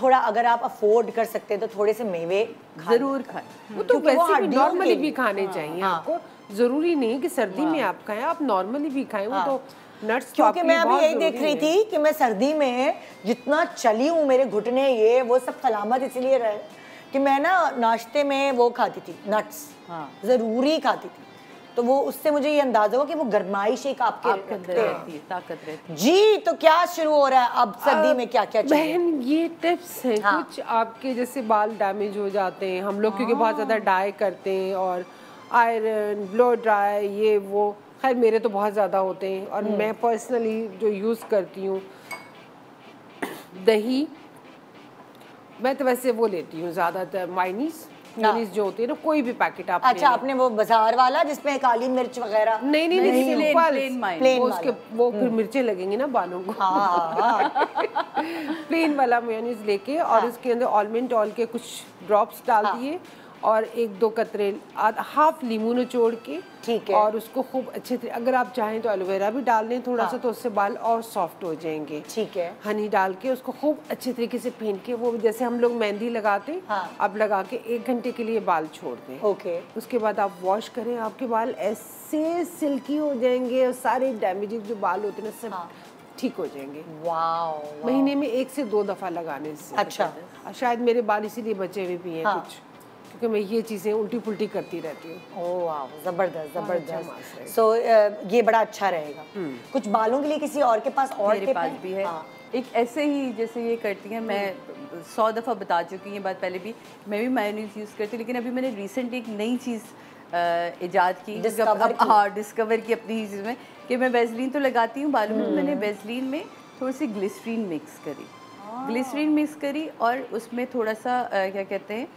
थोड़ा अगर आप अफोर्ड कर सकते हैं तो थोड़े से मेवे जरूर खाएं। वो तो वैसे भी नॉर्मली भी खाने चाहिए आपको। जरूरी नहीं कि सर्दी में आप खाएं, आप नॉर्मली भी खाएं। वो तो नट्स, क्योंकि मैं अभी यही देख रही थी कि मैं सर्दी में जितना चली हूँ, मेरे घुटने ये वो सब सलामत इसलिए रहे कि मैं ना नाश्ते में वो खाती थी, नट्स जरूरी खाती थी। तो वो उससे मुझे ये अंदाजा हुआ कि वो गरमाइश एक आपके अंदर रहती है, ताकत रहती है। जी, तो क्या शुरू हो रहा है अब सर्दी में, क्या क्या चाहिए? बहन ये टिप्स हैं कुछ आपके, जैसे बाल डैमेज हो जाते हैं हम लोग क्योंकि बहुत ज़्यादा डाई करते हैं, और आयरन, ब्लो ड्राई, ये वो, खैर मेरे तो बहुत ज़्यादा होते हैं। और मैं पर्सनली जो यूज़ करती हूँ, दही, मैं तो वैसे वो लेती हूँ ज़्यादातर मायनीस जो होती है ना, कोई भी पैकेट आप। अच्छा, आपने वो बाजार वाला जिसमें काली मिर्च वगैरह? नहीं, प्लेन वो फिर मिर्चें लगेंगी ना बालों को। प्लेन वाला मेयोनीज लेके और उसके अंदर ऑलमंड ऑयल के कुछ ड्रॉप्स डाल दिए और 1-2 कतरे हाफ लीमू निचोड़ के, ठीक है, और उसको खूब अच्छे से, अगर आप चाहें तो एलोवेरा भी डाल लें थोड़ा सा, तो उससे बाल और सॉफ्ट हो जाएंगे। ठीक है, हनी डाल के उसको खूब अच्छे तरीके से फेंट के, वो जैसे हम लोग मेहंदी लगाते, अब लगा के 1 घंटे के लिए बाल छोड़ दें। ओके, उसके बाद आप वॉश करें, आपके बाल ऐसे सिल्की हो जाएंगे और सारे डैमेजेस जो बाल होते हैं ना सब ठीक हो जाएंगे। वाओ। महीने में 1 से 2 दफा लगाने से। अच्छा, शायद मेरे बाल इसीलिए बचे हुए भी हैं कुछ, क्योंकि मैं ये चीज़ें उल्टी पुल्टी करती रहती हूँ। ओह वाह, जबरदस्त जबरदस्त। सो ये बड़ा अच्छा रहेगा। कुछ बालों के लिए किसी और के पास और मेरे पास भी है एक ऐसे ही जैसे ये करती हैं, मैं 100 दफ़ा बता चुकी हूँ ये बात पहले भी, मैं भी मायोनीज यूज़ करती हूँ, लेकिन अभी मैंने रिसेंट एक नई चीज़ इजाद की, डिस्कवर की अपनी चीज़ में, कि मैं वेजलीन तो लगाती हूँ बालों में, मैंने वेजलीन में थोड़ी सी ग्लिसरीन मिक्स करी, ग्लिसरीन मिक्स करी, और उसमें थोड़ा सा क्या कहते हैं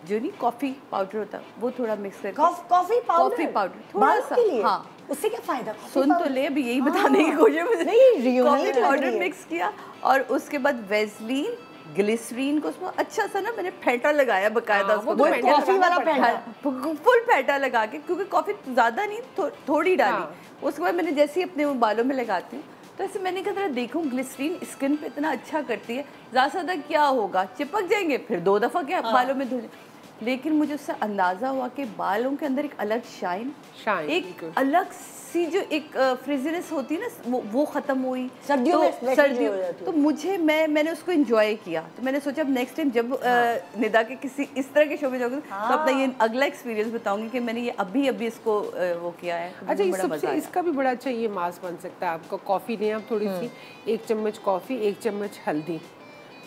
जो नहीं कॉफ़ी पाउडर होता वो थोड़ा मिक्स करके, कॉफ़ी पाउडर थोड़ा सा, हाँ, उससे क्या फायदा? सुन तो ले, अभी यही बताने की कोशिश। नहीं, कॉफ़ी पाउडर मिक्स किया और उसके बाद वेजलीन, ग्लिसरीन को उसमें अच्छा सा ना मैंने फेंटा लगाया बकायदा, उसको कॉफ़ी वाला फेंटा, फुल फेंटा लगा के, क्योंकि कॉफ़ी ज़्यादा नहीं थोड़ी डाली। उसके बाद मैंने जैसे ही अपने बालों में लगाती हूँ तो ऐसे मैंने कहा देखूं ग्लिसरीन स्किन पे इतना अच्छा करती है, ज़्यादा से ज़्यादा क्या होगा, चिपक जाएंगे, फिर 2 दफ़ा क्या बालों में धुल। लेकिन मुझे उससे अंदाज़ा हुआ कि बालों के अंदर एक अलग शाइन एक अलग सी जो एक फ्रिजीनेस होती है ना, वो ख़त्म हुई सर्दियों में, तो मैंने उसको एंजॉय किया। तो मैंने सोचा अब नेक्स्ट टाइम जब निदा के किसी इस तरह के शो में जाऊँगी तो अपना ये अगला एक्सपीरियंस बताऊंगी कि मैंने ये अभी इसको वो किया है। अच्छा, सबसे इसका भी बड़ा अच्छा ये मास्क बन सकता है आपका। कॉफ़ी लें आप थोड़ी सी, 1 चम्मच कॉफ़ी, 1 चम्मच हल्दी,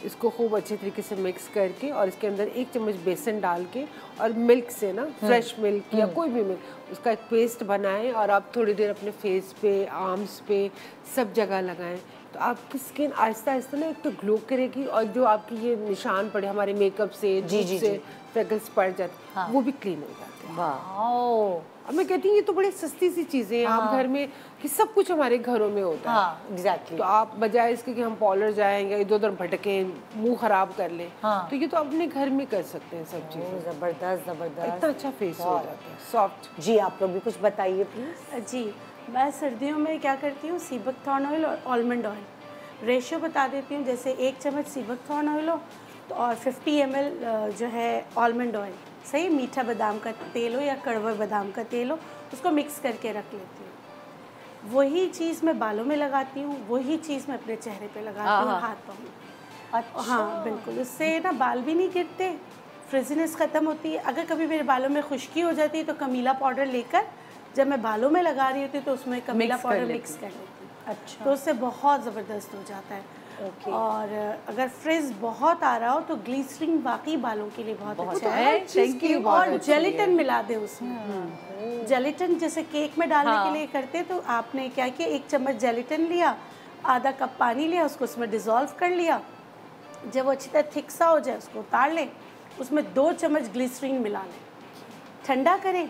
इसको खूब अच्छे तरीके से मिक्स करके और इसके अंदर 1 चम्मच बेसन डाल के और मिल्क से ना, फ्रेश मिल्क या कोई भी मिल्क, उसका एक पेस्ट बनाएं और आप थोड़ी देर अपने फेस पे, आर्म्स पे, सब जगह लगाएं, तो आपकी स्किन आहिस्ता आहिस्ता ना एक तो ग्लो करेगी, और जो आपकी ये निशान पड़े हमारे मेकअप से, जी फ्रेकल्स पड़ जाते, वो भी क्लीन हो जाते हैं। अब मैं कहती हूँ ये तो बड़ी सस्ती सी चीज़ें हैं आप घर में, कि सब कुछ हमारे घरों में होता है। एग्जैक्टली। तो आप बजाय इसके कि हम पार्लर जाएं या इधर उधर भटके, मुंह खराब कर लें, तो ये तो अपने घर में कर सकते हैं सब चीज़ें। जबरदस्त जबरदस्त, इतना अच्छा फेस हो जाता है, सॉफ्ट। जी, आप लोग भी कुछ बताइए प्लीज। जी, मैं सर्दियों में क्या करती हूँ, सीबकथॉर्न ऑयल और आलमंड ऑयल रेशियो बता देती हूँ। जैसे 1 चम्मच सीबकथॉर्न ऑयल हो तो और 50 ml जो है आलमंड ऑयल, सही मीठा बादाम का तेल हो या कड़वा बादाम का तेल हो, उसको मिक्स करके रख लेती हूँ। वही चीज़ मैं बालों में लगाती हूँ, वही चीज़ मैं अपने चेहरे पे लगाती हूँ, हाथ पाँव में। अच्छा। हाँ बिल्कुल, उससे ना बाल भी नहीं गिरते, फ्रिजीनेस ख़त्म होती है। अगर कभी मेरे बालों में खुश्की हो जाती है तो कमीला पाउडर लेकर जब मैं बालों में लगा रही होती हूँ तो उसमें कमीला पाउडर मिक्स कर लेती हूँ। अच्छा। तो उससे बहुत ज़बरदस्त हो जाता है। और अगर फ्रिज बहुत आ रहा हो तो ग्लिसरीन वाकई बालों के लिए बहुत अच्छा है। Thank you. और जेलेटिन मिला दे उसमें। जेलेटिन जैसे केक में डालने के लिए करते, तो आपने क्या किया, 1 चम्मच जेलेटिन लिया, आधा कप पानी लिया, उसको उसमें डिज़ोल्व कर लिया। जब वो अच्छी तरह थिक सा हो जाए उसको उतार लें, उसमें 2 चम्मच ग्लिसरीन मिला लें, ठंडा करें,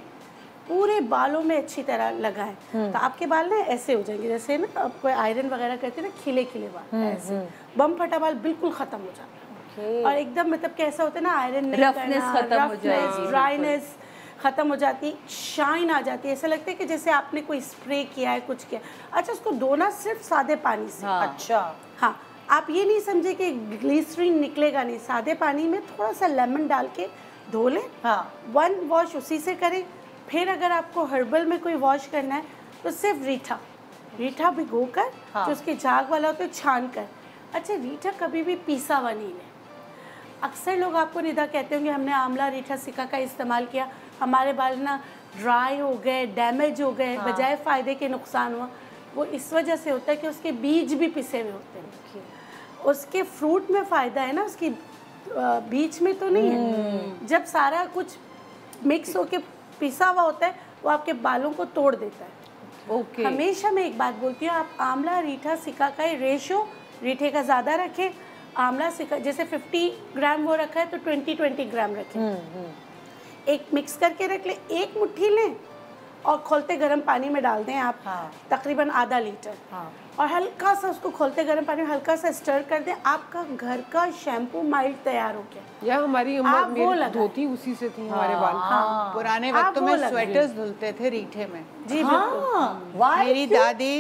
पूरे बालों में अच्छी तरह लगाएं। तो आपके बाल ना ऐसे हो जाएंगे, जैसे ना आप कोई आयरन वगैरह करते हैं ना, खिले खिले बाल, ऐसे बम फटा बाल बिल्कुल ख़त्म हो जाता है। और एकदम मतलब कैसा होता है ना, आयरन नहीं करना, रफनेस, ड्राइनेस ख़त्म हो जाती, शाइन आ जाती है, ऐसा लगता है कि जैसे आपने कोई स्प्रे किया है, कुछ किया। अच्छा, उसको धोना सिर्फ सादे पानी से। अच्छा। हाँ, आप ये नहीं समझे कि ग्लिसरीन निकलेगा नहीं, सादे पानी में थोड़ा सा लेमन डाल के धो लें। हाँ, 1 वॉश उसी से करें। फिर अगर आपको हर्बल में कोई वॉश करना है तो सिर्फ रीठा भिगो कर, जो उसके झाग वाला होता है, छान कर। अच्छा, रीठा कभी भी पीसा हुआ नहीं है। अक्सर लोग आपको निदा कहते होंगे हमने आंवला रीठा सिका का इस्तेमाल किया, हमारे बाल ना ड्राई हो गए, डैमेज हो गए, बजाय फ़ायदे के नुकसान हुआ। वो इस वजह से होता है कि उसके बीज भी पिसे हुए होते हैं। उसके फ्रूट में फ़ायदा है ना, उसकी बीज में तो नहीं है। जब सारा कुछ मिक्स होके पिसा हुआ होता है, वो आपके बालों को तोड़ देता है। हमेशा मैं एक बात बोलती हूँ, आप आंवला रीठा सिका का रेशो रीठे का ज़्यादा रखें, आंवला सिका जैसे 50 ग्राम वो रखा है तो 20-20 ग्राम रखें। एक मिक्स करके रख लें, 1 मुट्ठी लें और खोलते गर्म पानी में डाल दें आप, तकरीबन आधा लीटर। और हल्का सा उसको खोलते गर्म पानी में हल्का सा स्टर कर दें, आपका घर का शैम्पू माइल्ड तैयार हो गया। या हमारी अम्मा धोती उसी से थी हमारे बाल। पुराने वक्त में स्वेटर्स धुलते थे रीठे में। जी बिल्कुल। मेरी दादी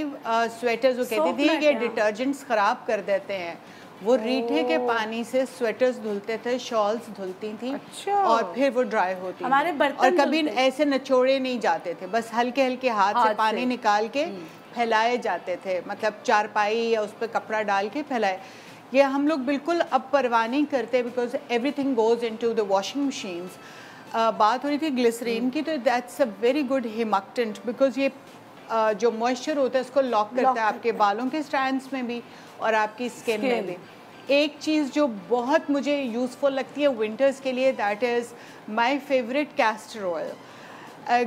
स्वेटर्स वो कहती थी कि डिटर्जेंट्स खराब कर देते हैं, वो रीठे के पानी से स्वेटर्स धुलते थे, शॉल्स धुलती थी। अच्छा। और फिर वो ड्राई होती थी। हमारे बर्तन और कभी ऐसे नचोड़े नहीं जाते थे, बस हल्के हल्के हाथ से पानी निकाल के फैलाए जाते थे, मतलब चारपाई या उस पर कपड़ा डाल के फैलाए। ये हम लोग बिल्कुल अब परवाह नहीं करते, because everything goes into the washing machines. बात हो रही थी ग्लिसरीन की, तो that's a very good humectant, because ये जो मॉइस्चर होता है उसको लॉक करता है आपके बालों के स्ट्रैंड्स में भी और आपकी स्किन में भी। एक चीज़ जो बहुत मुझे यूज़फुल लगती है विंटर्स के लिए, that is my favourite castor oil.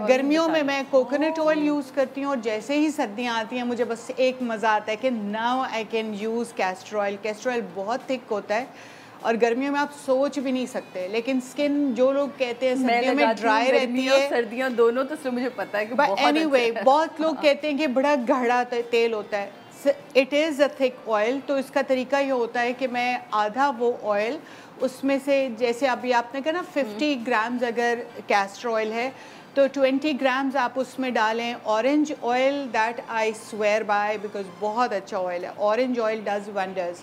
गर्मियों में मैं कोकोनट ऑयल यूज़ करती हूँ, और जैसे ही सर्दियाँ आती हैं मुझे बस एक मज़ा आता है कि now I can use castor oil. Castor oil बहुत थिक होता है और गर्मियों में आप सोच भी नहीं सकते, लेकिन स्किन जो लोग कहते हैं सर्दियों में ड्राई रहती है, सर्दियाँ दोनों, तो इसलिए मुझे पता है कि बहुत एनीवे बहुत लोग कहते हैं कि बड़ा गाढ़ा तेल होता है। It is a thick oil. तो इसका तरीका ये होता है कि मैं आधा वो ऑयल उसमें से, जैसे अभी आपने कहा ना 50 ग्राम्स अगर कैस्टर ऑयल है तो 20 ग्राम्स आप उसमें डालें orange oil, that I swear by, because बहुत अच्छा ऑयल है, orange oil does wonders.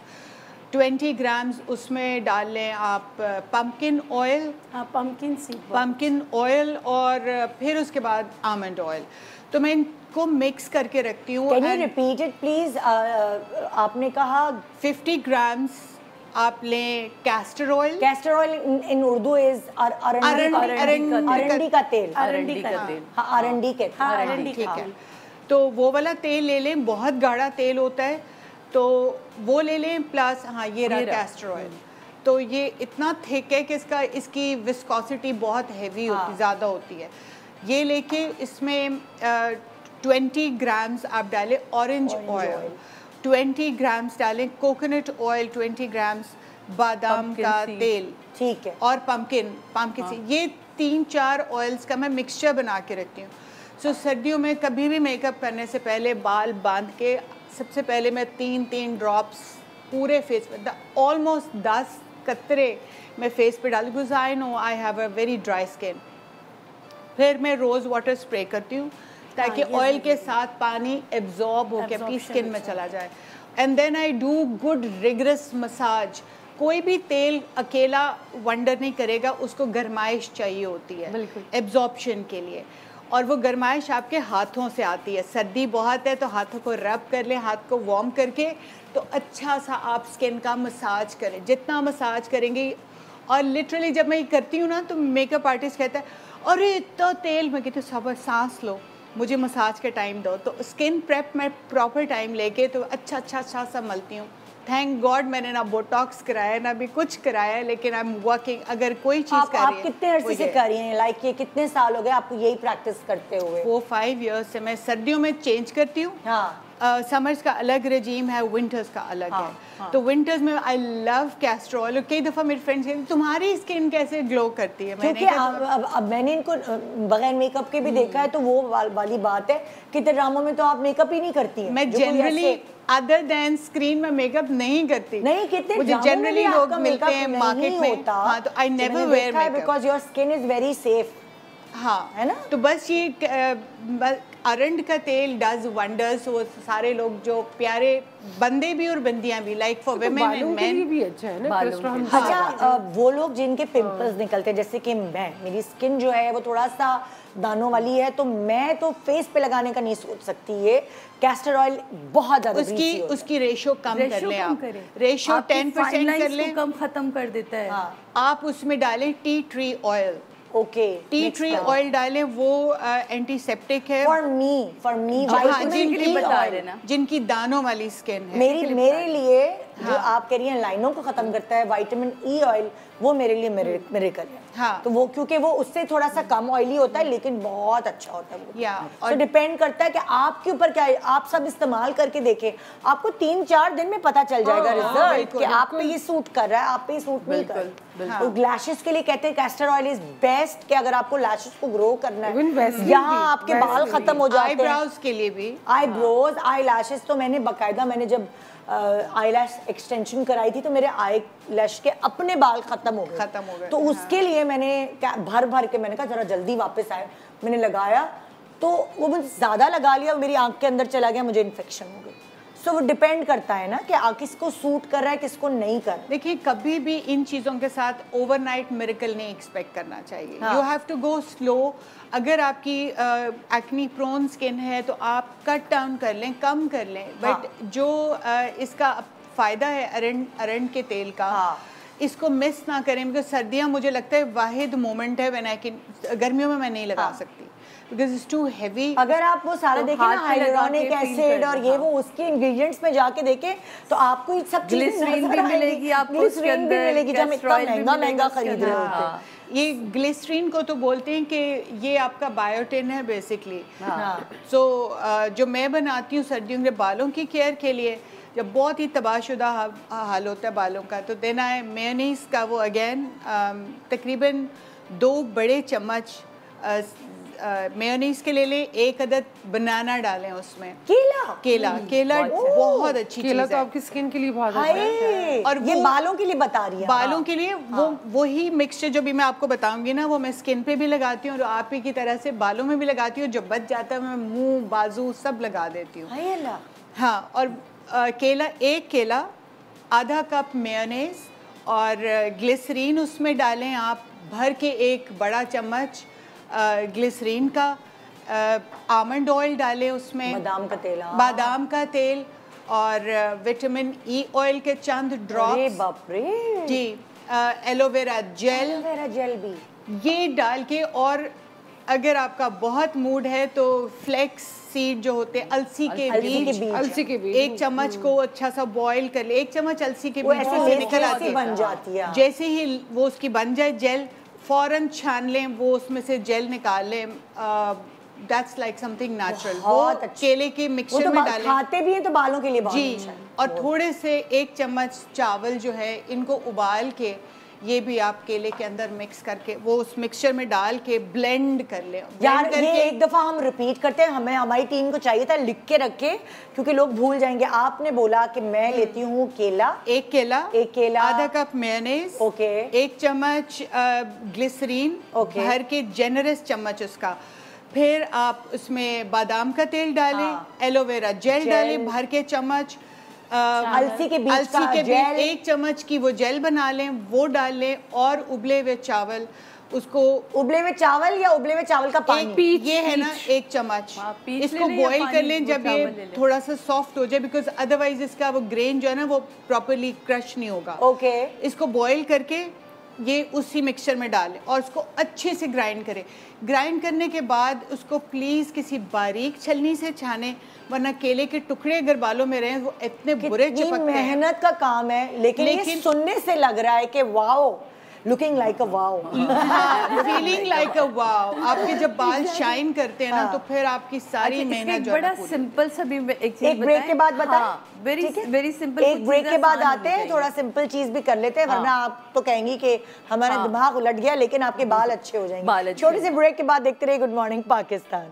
20 grams उसमें डाल लें आप पम्पकिन ऑयल, पम्पकिन ऑयल, और फिर उसके बाद आमंड ऑयल। तो मैं इनको मिक्स करके रखती हूँ। Can you repeat it please? आपने कहा 50 ग्राम्स आप लें castor oil. Castor oil in Urdu is अरंडी का तेल। अरंडी का तेल, हाँ, अरंडी के, अरंडी, ठीक है। तो वो वाला तेल ले लें, बहुत गाढ़ा तेल होता है तो वो ले लें। प्लस हाँ, ये रहा कैस्टर ऑयल। तो ये इतना थिक है कि इसकी विस्कोसिटी बहुत हैवी होती, ज़्यादा होती है। ये लेके इसमें 20 ग्राम्स आप डालें ऑरेंज ऑयल, 20 ग्राम्स डालें कोकोनट ऑयल, 20 ग्राम्स बादाम का तेल, ठीक है, और पम्पकिन सीड। ये 3-4 ऑयल्स का मैं मिक्सचर बना के रखती हूँ। सो सर्दियों में कभी भी मेकअप करने से पहले बाल बांध के सबसे पहले मैं 3-3 ड्रॉप्स पूरे फेस पे, ऑलमोस्ट 10 कतरे मैं फेस पे डालती, because I know I have a very dry skin. फिर मैं रोज़ वाटर स्प्रे करती हूँ ताकि ऑयल के साथ पानी एब्जॉर्ब होकर अपनी स्किन में चला जाए। And then I do good rigorous massage कोई भी तेल अकेला वंडर नहीं करेगा, उसको गरमाइश चाहिए होती है एब्जॉर्प्शन के लिए, और वो गरमाइश आपके हाथों से आती है। सर्दी बहुत है तो हाथों को रब कर लें, हाथ को वार्म करके, तो अच्छा सा आप स्किन का मसाज करें, जितना मसाज करेंगे। और लिटरली जब मैं ये करती हूँ ना तो मेकअप आर्टिस्ट कहता है अरे इतना तेल, मैं कहती हूँ सब सांस लो, मुझे मसाज का टाइम दो। तो स्किन प्रेप मैं प्रॉपर टाइम लेके तो अच्छा सा मलती हूँ। थैंक गॉड मैंने ना बोटॉक्स कराया ना भी कुछ कराया, लेकिन आई एम वर्किंग। अगर कोई चीज़ कर रही है। आप कितने अरसे से कर रही हैं, लाइक ये कितने साल हो गए आपको यही प्रैक्टिस करते हुए? 4-5 years से। मैं सर्दियों में चेंज करती हूँ, समर्स का अलग रेजीम है, विंटर्स का अलग है। तो विंटर्स में आई लव कैस्टर ऑयल। कई दफ़ा मेरे फ्रेंड्स कहते हैं तुम्हारी स्किन कैसे ग्लो करती है। क्योंकि अब मैंने इनको बगैर मेकअप के भी देखा है, तो वो वाली बात है कि ड्रामों में तो आप मेकअप ही नहीं करती हैं। मैं जनरली अदर देन स्क्रीन में मेकअप नहीं करती। नहीं, कितने मुझे जनरली लोग मिलते हैं मार्केट में, हाँ, तो I never wear makeup because your skin is very safe. हाँ, है ना? तो बस ये अरंड का तेल डज वंडर्स। वो सारे लोग जो प्यारे बंदे भी और बंदियां भी, like for women and main भी अच्छा है ना। अच्छा, वो लोग जिनके पिंपल्स निकलते हैं, जैसे कि मेरी स्किन जो है वो थोड़ा सा दानों वाली है, तो मैं तो फेस पे लगाने का नहीं सोच सकती। ये कैस्टर ऑयल बहुत ज्यादा उसकी रेशो कम कर लें आप। रेशो 10% कर लें, कम खत्म कर देता है। आप उसमें डालें tea tree oil. Okay, tea tree oil डालें, वो एंटीसेप्टिक है। फॉर मी जिनकी दानों वाली स्किन है। मेरे लिए जो आप कह रही हैं लाइनों को खत्म करता है, विटामिन ई ऑयल, वो मेरे लिए मिरेकल है। हाँ, तो वो क्योंकि वो उससे थोड़ा सा कम ऑयली होता है, लेकिन बहुत अच्छा होता है वो। तो डिपेंड करता है कि आपके ऊपर क्या है। आप सब इस्तेमाल करके देखें, आपको 3-4 दिन में पता चल जाएगा रिजल्ट कि आप पे ये सूट कर रहा है, आप पे ये सूट नहीं कर रहा। तो लैशेस के लिए कहते हैं कैस्टर ऑयल इज बेस्ट, कि अगर आपको लैशेस को ग्रो करना है, यहाँ आपके बाल खत्म हो जाते हैं। आईब्रोज के लिए भी, आईब्रोज, आई लैशेस, तो मैंने बाकायदा मैंने जब आई लैश एक्सटेंशन कराई थी तो मेरे आई लैश के अपने बाल खत्म हो गए। तो उसके लिए मैंने भर के मैंने कहा जरा जल्दी वापस आए, मैंने लगाया तो वो मुझे ज़्यादा लगा लिया, मेरी आंख के अंदर चला गया, मुझे इन्फेक्शन हो गई। सो वो डिपेंड करता है ना कि किसको सूट कर रहा है, किसको नहीं कर रहा। देखिए, कभी भी इन चीज़ों के साथ ओवरनाइट मिरेकल नहीं एक्सपेक्ट करना चाहिए। You have to go slow. अगर आपकी एक्नी प्रोन स्किन है तो आप कट डाउन कर लें, कम कर लें। बट जो इसका फ़ायदा है अरंड के तेल का, इसको मिस ना करें। बिकॉज सर्दियाँ मुझे लगता है वाहिद मोमेंट है व्हेन आई कैन। गर्मियों में मैं नहीं लगा सकती because it's too heavy। अगर आप वो सारा देखें ना, हाइलुरोनिक एसिड और ये वो उसके इंग्रेडिएंट्स में जाके देखें तो आपको ये सब चीजें ग्लिसरीन भी मिलेगी आपको, उसके अंदर मिलेगी जब इतना महंगा खरीद रहे होते हैं। ये ग्लिसरीन को तो बोलते हैं कि ये आपका बायोटिन है बेसिकली। सो जो मैं बनाती हूँ सर्दियों के बालों की केयर के लिए, जब बहुत ही तबाहशुदा हाल होता है बालों का, तो देना है मेयोनीज का। वो अगेन तकरीबन 2 बड़े चम्मच मेयोनीज के ले लें, 1 अदद बनाना डालें उसमें। केला बहुत अच्छी चीज़ है। केला तो आपकी स्किन के लिए बहुत अच्छा है। और ये बालों के लिए बता रही है। बालों के लिए वही मिक्सचर जो भी मैं आपको बताऊंगी ना, वो मैं स्किन पे भी लगाती हूँ और आप ही की तरह से बालों में भी लगाती हूँ। जो बच जाता है मैं मुंह, बाजू सब लगा देती हूँ। हाँ, और केला, 1 केला, आधा कप मेयोनीज और ग्लिसरीन उसमें डालें आप भर के, 1 बड़ा चम्मच ग्लिसरीन का। आमंड ऑयल डालें उसमें, बादाम का तेल और विटामिन ई ऑयल के चंद ड्रॉप्स जी, एलोवेरा जेल भी ये डाल के। और अगर आपका बहुत मूड है तो फ्लेक्स सीड जो होते हैं, अलसी के बीज 1 चम्मच को अच्छा सा बॉईल कर ले। 1 चम्मच अलसी के बीज से निकल आती है। जैसे ही वो उसकी बन जाए जेल, फौरन छान लें, वो उसमें से जेल निकाल लें। That's like something natural. वो केले के मिक्सचर में डालें। खाते भी हैं तो बालों के लिए बहुत अच्छा है। और थोड़े से 1 चम्मच चावल जो है, इनको उबाल के ये भी आप केले के अंदर मिक्स करके वो उस मिक्सचर में डाल के ब्लेंड कर लें। यार ये एक दफ़ा हम रिपीट करते हैं, हमारी टीम को चाहिए था लिख के रखे, क्योंकि लोग भूल जाएंगे। आपने बोला कि मैं लेती हूँ केला, 1 केला, आधा कप मेयोनीज, 1 चम्मच ग्लिसरीन, भर के जेनरस चम्मच उसका। फिर आप उसमें बादाम का तेल डालें, एलोवेरा जेल डालें भर के चम्मच, अलसी के बीज का जेल, 1 चम्मच की वो जेल बना लें, वो डाल लें, और उबले हुए चावल, उसको उबले हुए चावल या उबले हुए चावल का पानी, ये है ना 1 चम्मच, इसको बॉईल कर लें जब ये थोड़ा सा सॉफ्ट हो जाए, बिकॉज अदरवाइज इसका वो ग्रेन जो है ना वो प्रॉपरली क्रश नहीं होगा। ओके, इसको बॉईल करके ये उसी मिक्सचर में डालें और उसको अच्छे से ग्राइंड करें। ग्राइंड करने के बाद उसको प्लीज़ किसी बारीक छलनी से छाने, वरना केले के टुकड़े अगर बालों में रहे वो इतने बुरे चिपकते हैं। मेहनत का काम है, लेकिन ये सुनने से लग रहा है कि wow, looking like a wow, feeling like a wow. आपके जब बाल शाइन करते हैं ना तो फिर आपकी सारी मेहनत जो है बड़ा सिंपल सा भी एक चीज एक ब्रेक के बाद बताएं, वेरी सिंपल, एक ब्रेक के बाद आते हैं, थोड़ा सिंपल चीज भी कर लेते हैं, वरना आप तो कहेंगी कि हमारा दिमाग उलट गया, लेकिन आपके बाल अच्छे हो जाएंगे। छोटे से ब्रेक के बाद देखते रहिए good morning Pakistan.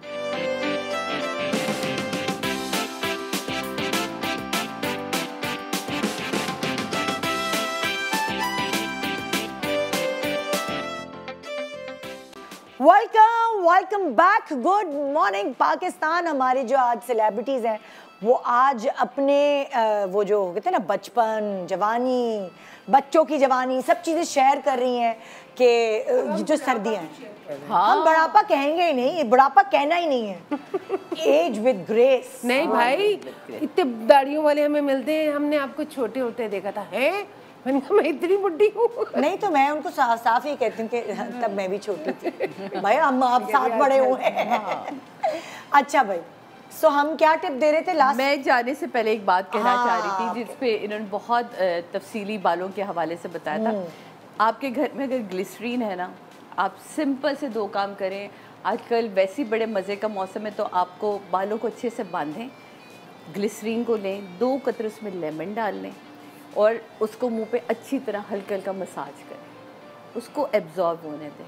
Welcome back, good morning Pakistan. हमारे जो आज सेलिब्रिटीज़ हैं वो आज अपने वो जो कहते हैं ना बचपन, जवानी, बच्चों की जवानी, सब चीज़ें शेयर कर रही हैं कि जो सर्दियाँ हैं। हम बुढ़ापा कहेंगे ही नहीं, बुढ़ापा कहना ही नहीं है, एज विद ग्रेस। नहीं भाई, इतने दाढ़ियों वाले हमें मिलते हैं, हमने आपको छोटे होते देखा था, है मैं इतनी बुढ़ी हूँ। नहीं तो मैं उनको साफ ही कहती हूँ कि तब मैं भी छोटी थी। भाई हम आप साथ बड़े हुए हैं। अच्छा भाई, सो हम क्या टिप दे रहे थे लास्ट? मैं जाने से पहले एक बात कहना चाह रही थी, जिसपे इन्होंने बहुत तफसीली बालों के हवाले से बताया था। आपके घर में अगर ग्लिसरीन है ना, आप सिंपल से 2 काम करें। आजकल वैसे बड़े मज़े का मौसम है, तो आपको बालों को अच्छे से बांधें, ग्लिसरीन को लें, 2 कतरे उसमें लेमन डाल लें और उसको मुंह पे अच्छी तरह हल्का हल्का मसाज करें, उसको एब्जॉर्ब होने दें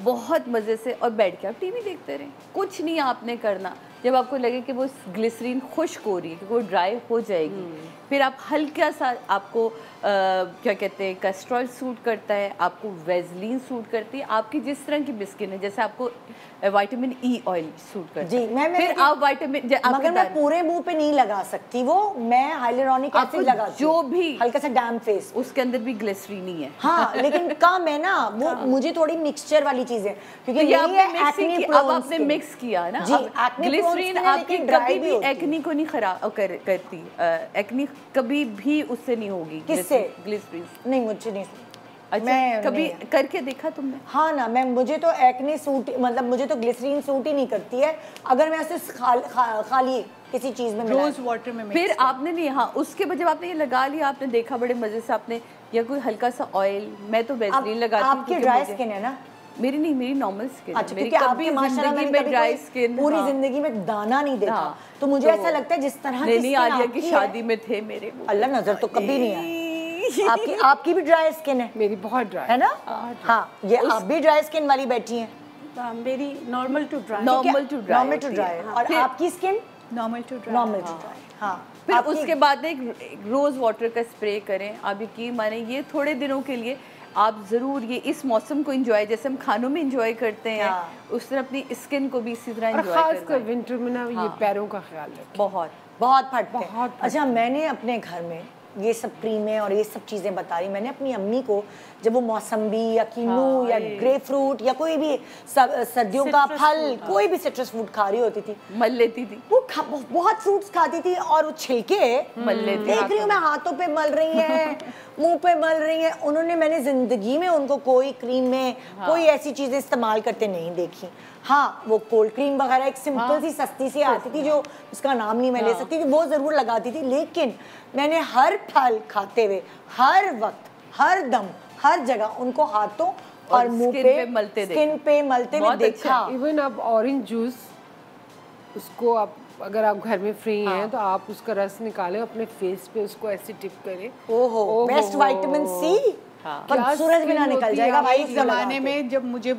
बहुत मज़े से, और बैठ के आप टीवी देखते रहें। कुछ नहीं आपने करना। जब आपको लगे कि वो ग्लिसरीन खुश्क हो रही है, कि वो ड्राई हो जाएगी, फिर आप हल्का सा, आपको क्या कहते हैं, कैस्ट्रॉल सूट करता है, आपको वेजलीन सूट करती है, आपकी जिस तरह की स्किन है, जैसे आपको विटामिन ई ऑयल सूट करता है, फिर आप विटामिन, मगर मैं पूरे मुंह पे नहीं लगा सकती वो, मैं हाइलुरोनिक एसिड लगाती हूं, जो भी हल्का सा डैम फेस, उसके अंदर भी ग्लिसरीन ही है। हाँ, लेकिन कम है ना वो, मुझे थोड़ी मिक्सचर वाली चीज है, क्योंकि ये आपने मिक्स किया ना। ग्लिसरीन आपकी कभी भी एक्नी को नहीं खराब करती, एक्नी कभी भी उससे नहीं होगी। किससे? ग्लिसरीन नहीं, मुझे नहीं। अच्छा, मैं कभी करके देखा तुमने? हाँ ना, मैं मुझे तो एक्ने सूट, मतलब मुझे तो ग्लिसरीन सूट ही नहीं करती है अगर मैं उसे खाली किसी चीज में रोज वाटर में। फिर आपने नहीं, हाँ, उसके बाद जब आपने ये लगा लिया, आपने देखा बड़े मजे से, आपने या कोई हल्का सा ऑयल, मैं तो वेसलीन लगाती हूँ। आपकी ड्राई स्किन है ना? मेरी नहीं, मेरी नॉर्मल स्किन। अच्छा, क्योंकि आपकी माशाल्लाह मैंने कभी ड्राई स्किन पूरी जिंदगी में दाना नहीं देखा, तो मुझे ऐसा लगता है जिस तरह की आलिया की शादी में थे मेरे, अल्लाह नजर तो कभी नहीं आया। आपकी भी ड्राई स्किन है? मेरी बहुत ड्राई है ना। हाँ, ये आप भी ड्राई स्किन वाली बैठी हैं। मेरी normal to dry. Normal to dry. और आपकी स्किन? Normal to dry. हाँ, फिर उसके बाद एक रोज वाटर का स्प्रे करें। आप यकीन माने, ये थोड़े दिनों के लिए आप ज़रूर ये इस मौसम को एंजॉय, जैसे हम खानों में एंजॉय करते हैं, उस तरह अपनी स्किन को भी इसी तरह एंजॉय करना है। खासकर विंटर में ना ये पैरों का ख्याल रखें, बहुत फटते हैं। अच्छा, मैंने अपने घर में ये सब क्रीमें और ये सब चीज़ें बता रही, मैंने अपनी अम्मी को जब वो मौसम्बी या कीनू या ग्रेप फ्रूट या कोई भी सर्दियों का फल, कोई भी सिट्रस फ्रूट खा रही होती थी, मल लेती थी वो बहुत फ्रूट्स खाती थी, और वो छिलके मल लेती, देख रही हूँ मैं, हाथों पे मल रही हैं, मुंह पे मल रही हैं। उन्होंने, मैंने जिंदगी में उनको कोई क्रीम में कोई ऐसी चीज़ें इस्तेमाल करते नहीं देखी। हाँ, वो कोल्ड क्रीम वगैरह एक सिंपल सी सस्ती सी आती थी, जो उसका नाम नहीं मैं ले सकती थी, वो ज़रूर लगाती थी। लेकिन मैंने हर फल खाते हुए, हर वक्त, हर दम, हर जगह उनको हाथों और मुंह पे, स्किन पे मलते हुए देखा। इवन आप ऑरेंज जूस, उसको आप अगर आप घर में फ्री हैं तो आप उसका रस निकालें, अपने फेस पे उसको ऐसे टिप करें। ओहो, बेस्ट विटामिन सी। पर सूरज भी ना निकल जाएगा भाई। इस ज़माने में जब मुझे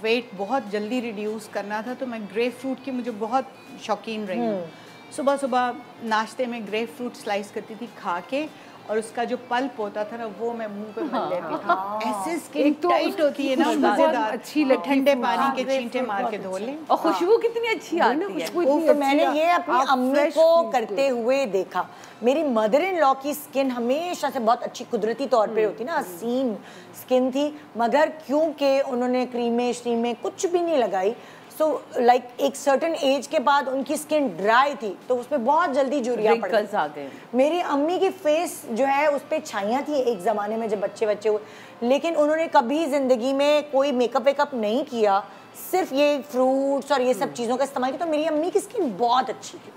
वेट बहुत जल्दी रिड्यूस करना था, तो मैं ग्रेप फ्रूट की मुझे बहुत शौकीन रही हूँ। सुबह सुबह नाश्ते में ग्रेप फ्रूट स्लाइस करती थी खा के, और उसका जो पल्प होता था ना वो मैं मुंह पे मल लेती थी। ऐसे स्किन टाइट होती है ना, मजेदार, अच्छी लगती, ठंडे पानी के छींटे मार के धो लें और खुशबू कितनी अच्छी आती है। तो मैंने ये अपनी अम्मी को करते हुए देखा। मेरी मदर इन लॉ की स्किन हमेशा से बहुत अच्छी कुदरती तौर पे होती ना, हसीन स्किन थी, मगर क्योंकि उन्होंने क्रीमें श्रीमें कुछ भी नहीं लगाई, सो लाइक एक सर्टेन एज के बाद उनकी स्किन ड्राई थी तो उसमें बहुत जल्दी झुर्रियाँ पड़ गई। मेरी अम्मी की फेस जो है उस पर छाइयाँ थी एक ज़माने में जब बच्चे हुए, लेकिन उन्होंने कभी ज़िंदगी में कोई मेकअप वेकअप नहीं किया, सिर्फ ये फ्रूट्स और ये सब चीज़ों का इस्तेमाल किया। तो मेरी अम्मी की स्किन बहुत अच्छी थी,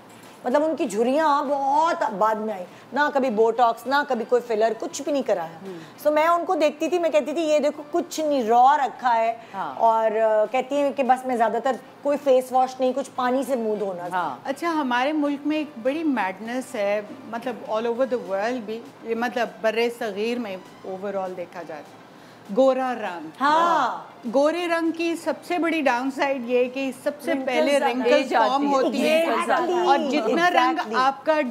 मतलब उनकी झुर्रियाँ बहुत बाद में आई, ना कभी बोटॉक्स ना कभी कोई फिलर, कुछ भी नहीं कराया। सो मैं उनको देखती थी, मैं कहती थी ये देखो कुछ नहीं, रॉ रखा है। और कहती है कि बस मैं ज़्यादातर कोई फेस वॉश नहीं, कुछ पानी से मुंह धोना। अच्छा, हमारे मुल्क में एक बड़ी मैडनेस है, मतलब ऑल ओवर द वर्ल्ड भी, ये मतलब बर्रे सगीर में ओवरऑल देखा जाए, गोरा रंग। हाँ, गोरे रंग की सबसे बड़ी डाउन साइड ये है कि सबसे पहले रिंकल्स फॉर्म होती है, और जितना रंग आपका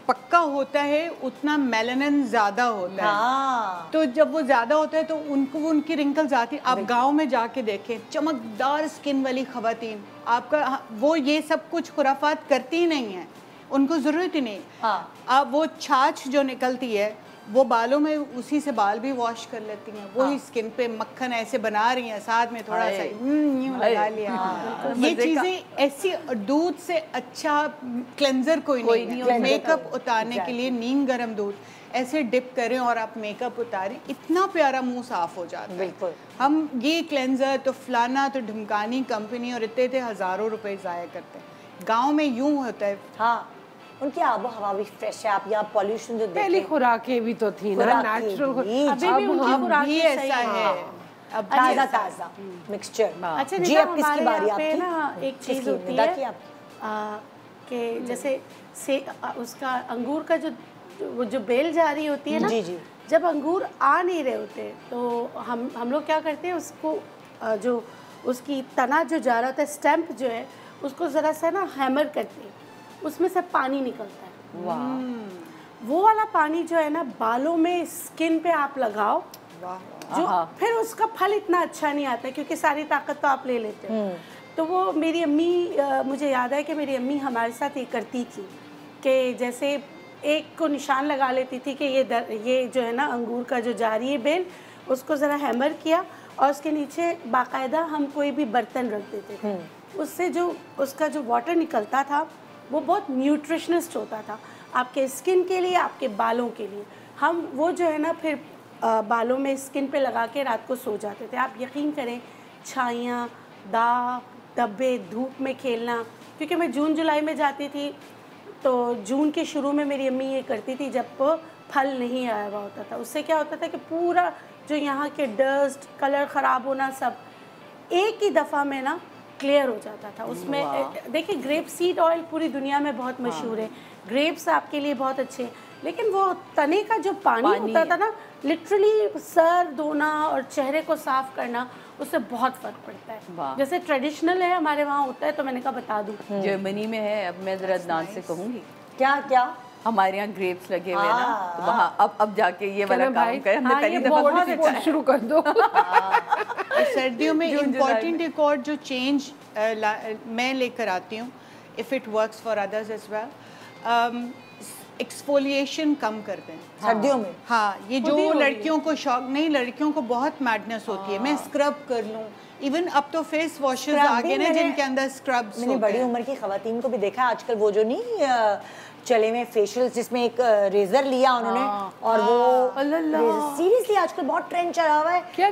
पक्का होता है उतना मेलानिन ज्यादा होता है। तो जब वो ज्यादा होता है तो उनकी रिंकल्स आती है। आप गांव में जाके देखें, चमकदार स्किन वाली खवातीन, आपका वो ये सब कुछ खुराफात करती ही नहीं है, उनको जरूरत ही नहीं। आप वो छाछ जो निकलती है वो बालों में उसी से बाल भी वॉश कर लेती हैं, वही स्किन पे मक्खन ऐसे बना रही हैं, साथ में थोड़ा सा यूं लगा लिया। ये चीजें ऐसी, दूध से अच्छा क्लेंजर कोई नहीं है। मेकअप उतारने के लिए नीम गर्म दूध ऐसे डिप करें और आप मेकअप उतारें, इतना प्यारा मुंह साफ हो जाता है। बिल्कुल। हम ये क्लेंजर तो फलाना तो ढुमकानी कंपनी और इतने हज़ारों रुपए ज़ाया करते हैं। गाँव में यूं होता है। हाँ, उनकी आबो हवा भी फ्रेश है। आप यहाँ पॉल्यूशन जो पहली खुराकें भी तो थी ना, नेचुरल, अभी भी उनकी खुराकें ऐसा है, अब ताज़ा मिक्सचर। अच्छा जी, अब किसकी बारी? आपकी ना एक चीज़ होती है कि जैसे से उसका अंगूर का जो बेल जा रही होती है ना, जी। जब अंगूर आ नहीं रहे होते तो हम लोग क्या करते हैं, उसको जो उसकी तना जो जा रहा होता है, स्टेम्प जो है, उसको ज़रा सा ना हैमर करते हैं, उसमें से पानी निकलता है। वाह। वो वाला पानी जो है ना बालों में, स्किन पे आप लगाओ, जो फिर उसका फल इतना अच्छा नहीं आता क्योंकि सारी ताकत तो आप ले लेते हो। तो वो मेरी अम्मी, मुझे याद है कि मेरी अम्मी हमारे साथ ये करती थी कि जैसे एक को निशान लगा लेती थी कि ये जो है ना अंगूर का जो जा रही है बेल, उसको ज़रा हैमर किया और उसके नीचे बाकायदा हम कोई भी बर्तन रख देते थे। उससे जो उसका जो वाटर निकलता था वो बहुत न्यूट्रिशनिस्ट होता था आपके स्किन के लिए, आपके बालों के लिए। हम वो जो है ना फिर बालों में, स्किन पे लगा के रात को सो जाते थे। आप यकीन करें, छाइयाँ, दाग, धब्बे, धूप में खेलना, क्योंकि मैं जून जुलाई में जाती थी तो जून के शुरू में मेरी अम्मी ये करती थी जब फल नहीं आया हुआ होता था। उससे क्या होता था कि पूरा जो यहाँ के डस्ट, कलर ख़राब होना, सब एक ही दफ़ा में ना क्लियर हो जाता था। उसमें देखिए, ग्रेप सीड ऑयल पूरी दुनिया में बहुत मशहूर है, ग्रेप्स आपके लिए बहुत अच्छे हैं, लेकिन वो तने का जो पानी होता था ना, लिटरली सर धोना और चेहरे को साफ करना, उससे बहुत फर्क पड़ता है। जैसे ट्रेडिशनल है हमारे वहाँ होता है, तो मैंने कहा बता दूँ। जर्मनी में है, अब मैं जरा अदनान से कहूँगी क्या हमारे यहाँ ग्रेप्स लगे हुए ना, तो वहाँ अब जाके ये वाला काम करें। हमने पहली दफा शुरू कर दो। सर्दियों में इम्पोर्टेंट एक और जो चेंज मैं लेकर आती हूँ, if it works for others as well, exfoliation कम कर दें सर्दियों में। हाँ, ये जो लड़कियों को शौक नहीं, लड़कियों को बहुत मैडनेस होती है, मैं स्क्रब कर लूँ, इवन अब तो फेस वॉशेस आ गए ना जिनके अंदर स्क्रब्स होते हैं। मैंने बड़ी उम्र की खवातीन को भी देखा आजकल, वो जो नहीं चले में फेशियल, जिसमें एक रेजर लिया उन्होंने और वो सीरियसली आजकल बहुत ट्रेंड चला हुआ है। क्या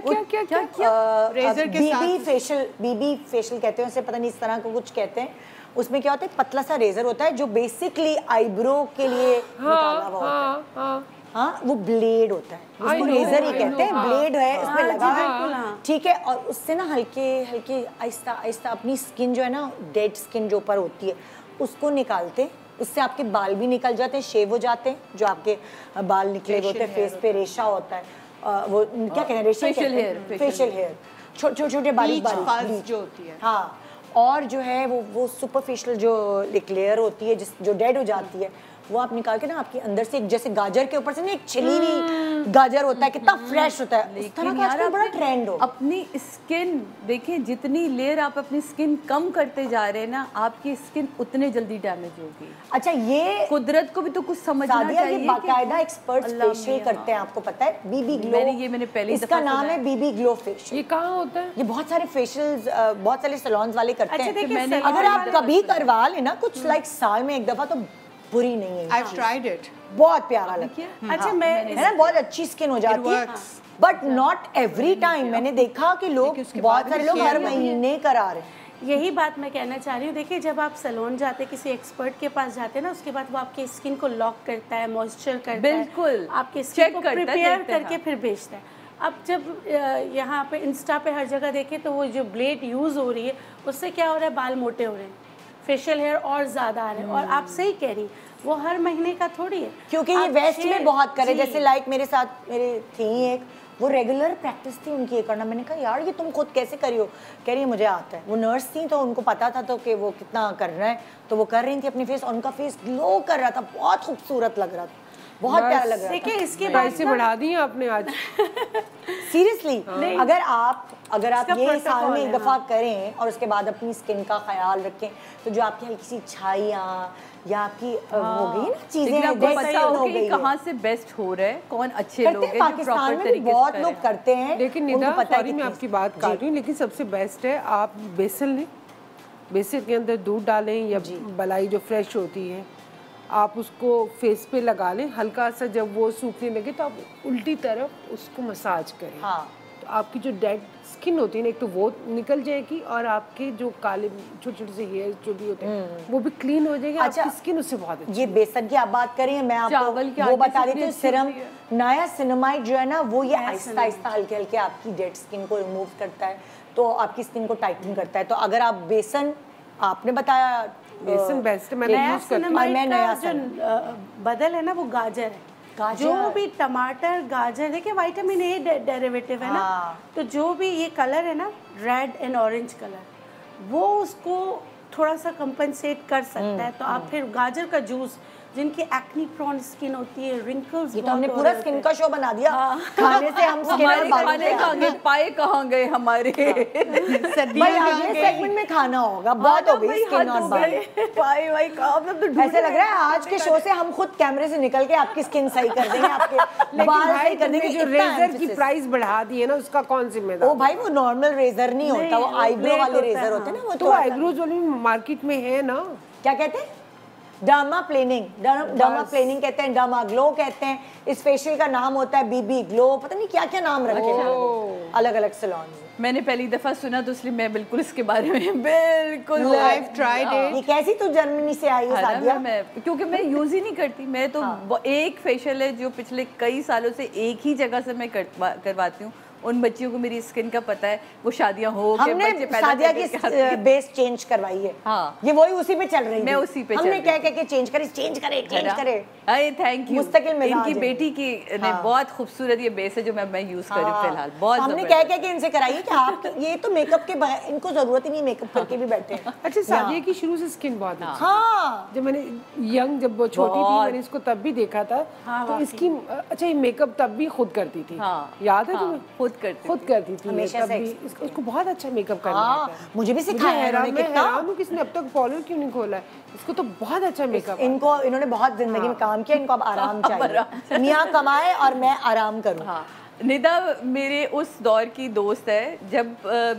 रेजर के साथ बीबी फेशियल कहते हैं उसे, पता नहीं इस तरह को कुछ कहते हैं। उसमें क्या होता है, पतला सा रेजर होता है जो बेसिकली आईब्रो के लिए निकाला हुआ होता है। हाँ, वो ब्लेड होता है, उसको रेजर ही कहते हैं, ब्लेड है उसमें लगा है, ठीक है। और उससे ना हल्के हल्के आहिस्ता आहिस्ता अपनी स्किन जो है ना, डेड स्किन जो ऊपर होती है उसको निकालते, उससे आपके बाल भी निकल जाते हैं, शेव हो जाते हैं, जो आपके बाल निकले होते हैं, फेस पे रेशा होता है, वो क्या कहते हैं, रेशा, फेशियल हेयर, छोटे छोटे बारीक बारीक जो होती है। हाँ, और जो है वो सुपरफिशियल जो एक लेयर होती है जो डेड हो जाती है, वो आप निकाल के ना आपके अंदर से जैसे गाजर के ऊपर से ना एक छिली हुई गाजर होता है, कितना फ्रेश होता है, उस तरह का आजकल बड़ा ट्रेंड हो। अपनी स्किन देखिए, जितनी लेयर आप अपनी स्किन कम करते जा रहे हैं ना, आपकी स्किन उतने जल्दी डैमेज होगी। अच्छा, ये कुदरत को भी तो कुछ समझना चाहिए। ये बाकायदा एक्सपर्ट्स फेशियल करते हैं, आपको पता है? बीबी ग्लो, मैंने पहली इसका नाम है बीबी ग्लो फेशियल। ये कहाँ होता है? ये बहुत सारे फेशियल्स बहुत सारे सैलून्स वाले करते हैं। देखिए, अगर आप कभी करवा लेना कुछ लाइक साल में एक दफा, तो बुरी नहीं है। I've tried it. बहुत प्यारा लगता है। अच्छा, है ना, बहुत अच्छी स्किन हो जाती है, बट नॉट एवरी टाइम। मैंने देखा कि लोग, बहुत सारे लोग हर महीने करा रहे हैं। यही बात मैं कहना चाह रही हूँ। देखिए, जब आप सैलून जाते, किसी एक्सपर्ट के पास जाते हैं ना, उसके बाद वो आपकी स्किन को लॉक करता है, मॉइस्चर करता है, बिल्कुल आपकी स्किन को प्रिपेयर करके फिर बेचता है। अब जब यहाँ पे इंस्टा पे हर जगह देखें तो वो जो ब्लेड यूज़ हो रही है, उससे क्या हो रहा है, बाल मोटे हो रहे हैं, फेशियल हेयर और ज़्यादा आ रहे हैं। और आप सही कह रही, वो हर महीने का थोड़ी है, क्योंकि ये वेस्ट में बहुत करे। जैसे लाइक मेरे साथ मेरे थी एक, वो रेगुलर प्रैक्टिस थी उनकी ये करना। मैंने कहा यार ये तुम खुद कैसे करी हो? कह रही है मुझे आता है। वो नर्स थी तो उनको पता था तो कि वो कितना कर रहा है, तो वो कर रही थी अपनी फेस, और उनका फेस ग्लो कर रहा था, बहुत खूबसूरत लग रहा था, बहुत प्यारा लग रहा था। देखिए, इसके बाद से बढ़ा दी आपने आज। सीरियसली, अगर आप ये साल में एक दफा करें और उसके बाद अपनी स्किन का ख्याल रखें, तो जो आपकी हल्की सी छाइयाँ या आपकी हो गई ना चीजें, आपको पता हो कि कहाँ से बेस्ट हो रहा है, कौन अच्छे लोग हैं, पाकिस्तान में भी बहुत लोग करते हैं। लेकिन निदा, सॉरी मैं आपकी बात काट रही हूँ, लेकिन सबसे बेस्ट है आप बेसन लें, बेसन के अंदर दूध डालें या मलाई जो फ्रेश होती है, आप उसको फेस पे लगा लें, हल्का सा जब वो सूखने लगे तो आप उल्टी तरफ उसको मसाज करें। हाँ। तो आपकी जो डेड स्किन होती है ना, एक तो वो निकल जाएगी और आपके जो काले छोटे छोटे से हेयर जो भी होते हैं वो भी क्लीन हो जाएंगे। अच्छा, आपकी स्किन उससे बहुत अच्छी। ये बेसन की आप बात करें, मैं आपको वो बता देती हूँ, सिरम नया सिनेमाइड जो है ना, वो ये आहिस्ता आहिस्ता हल्के हल्के आपकी डेड स्किन को रिमूव करता है, तो आपकी स्किन को टाइटन करता है। तो अगर आप बेसन, आपने बताया बेसन बेस्ट है, मैंने यूज करती हूं। मैं नया जो बदल है ना, वो गाजर है। जो भी टमाटर, गाजर, देखिए विटामिन ए डेरिवेटिव है ना, तो जो भी ये कलर है ना, रेड एंड ऑरेंज कलर, वो उसको थोड़ा सा कंपनसेट कर सकता है। तो आप फिर गाजर का जूस, जिनकी एक्नी प्रोन स्किन होती है, रिंकल्स, ये तो हमने पूरा स्किन का शो बना दिया। खाने से हम स्किन और खाने कहाँ गए, पाए कहाँ गए हमारे? भाई अगले सेगमेंट में खाना होगा, बहुत हो गई स्किन और बाल। पाए भाई कहाँ? ऐसे लग रहा है आज के शो से हम खुद कैमरे से निकल के आपकी स्किन सही कर देंगे, आपके बाल सही कर देंगे। जो रेजर की प्राइस बढ़ा दी है ना, उसका कौन जिम्मेदार? ओ भाई, वो नॉर्मल रेजर नहीं होता, वो आईब्रो वाले रेजर होते हैं ना, वो तो आईब्रोज वाली मार्केट में है ना। क्या कहते हैं? डर्मा प्लेनिंग कहते हैं, डर्मा ग्लो कहते हैं। इस फेशियल का नाम होता है बीबी ग्लो, पता नहीं क्या क्या नाम रखे हैं अलग अलग सैलून में। मैंने पहली दफा सुना तो इसलिए मैं बिल्कुल इसके बारे में बिल्कुल I've tried it। ये कैसी तू जर्मनी से आई है सादिया? क्योंकि मैं यूज ही नहीं करती। मैं तो एक फेशियल है जो पिछले कई सालों से एक ही जगह से मैं करवाती हूँ। उन बच्चियों को मेरी स्किन का पता है, वो शादियां हो के बच्चे पैदा सादिया की बेस चेंज करवाई है। हाँ, ये वही उसी पे चल रही है। मैं उसी पे हमने कह के चेंज करे। अरे थैंक यू। मुस्तकिल मिजाज इनकी बेटी की ने बहुत खूबसूरत ये बेस है जो मैं यूज कर रही हूँ फिलहाल। बहुत हमने कह के इनसे कराई कि आप ये तो मेकअप के इनको जरूरत ही नहीं, मेकअप करके भी बैठे हैं। अच्छा, सादिया की शुरू से स्किन बहुत है। हाँ, जब मैंने जब वो छोटी थी, मैंने इसको तब भी देखा था। तो इसकी अच्छा, ये मेकअप तब भी खुद करती थी, याद है तुम्हें? खुद करती थी हमेशा से। इसको बहुत अच्छा मेकअप करना आता है। मुझे भी सिखाया है इन्होंने। कितना किसने अब तक पार्लर क्यों नहीं खोला है? इसको तो बहुत अच्छा मेकअप। इन्होंने बहुत जिंदगी में काम किया, इनको अब आराम चाहिए। मियाँ कमाए और मैं आराम करूँ। निदा मेरे उस दौर की दोस्त है, जब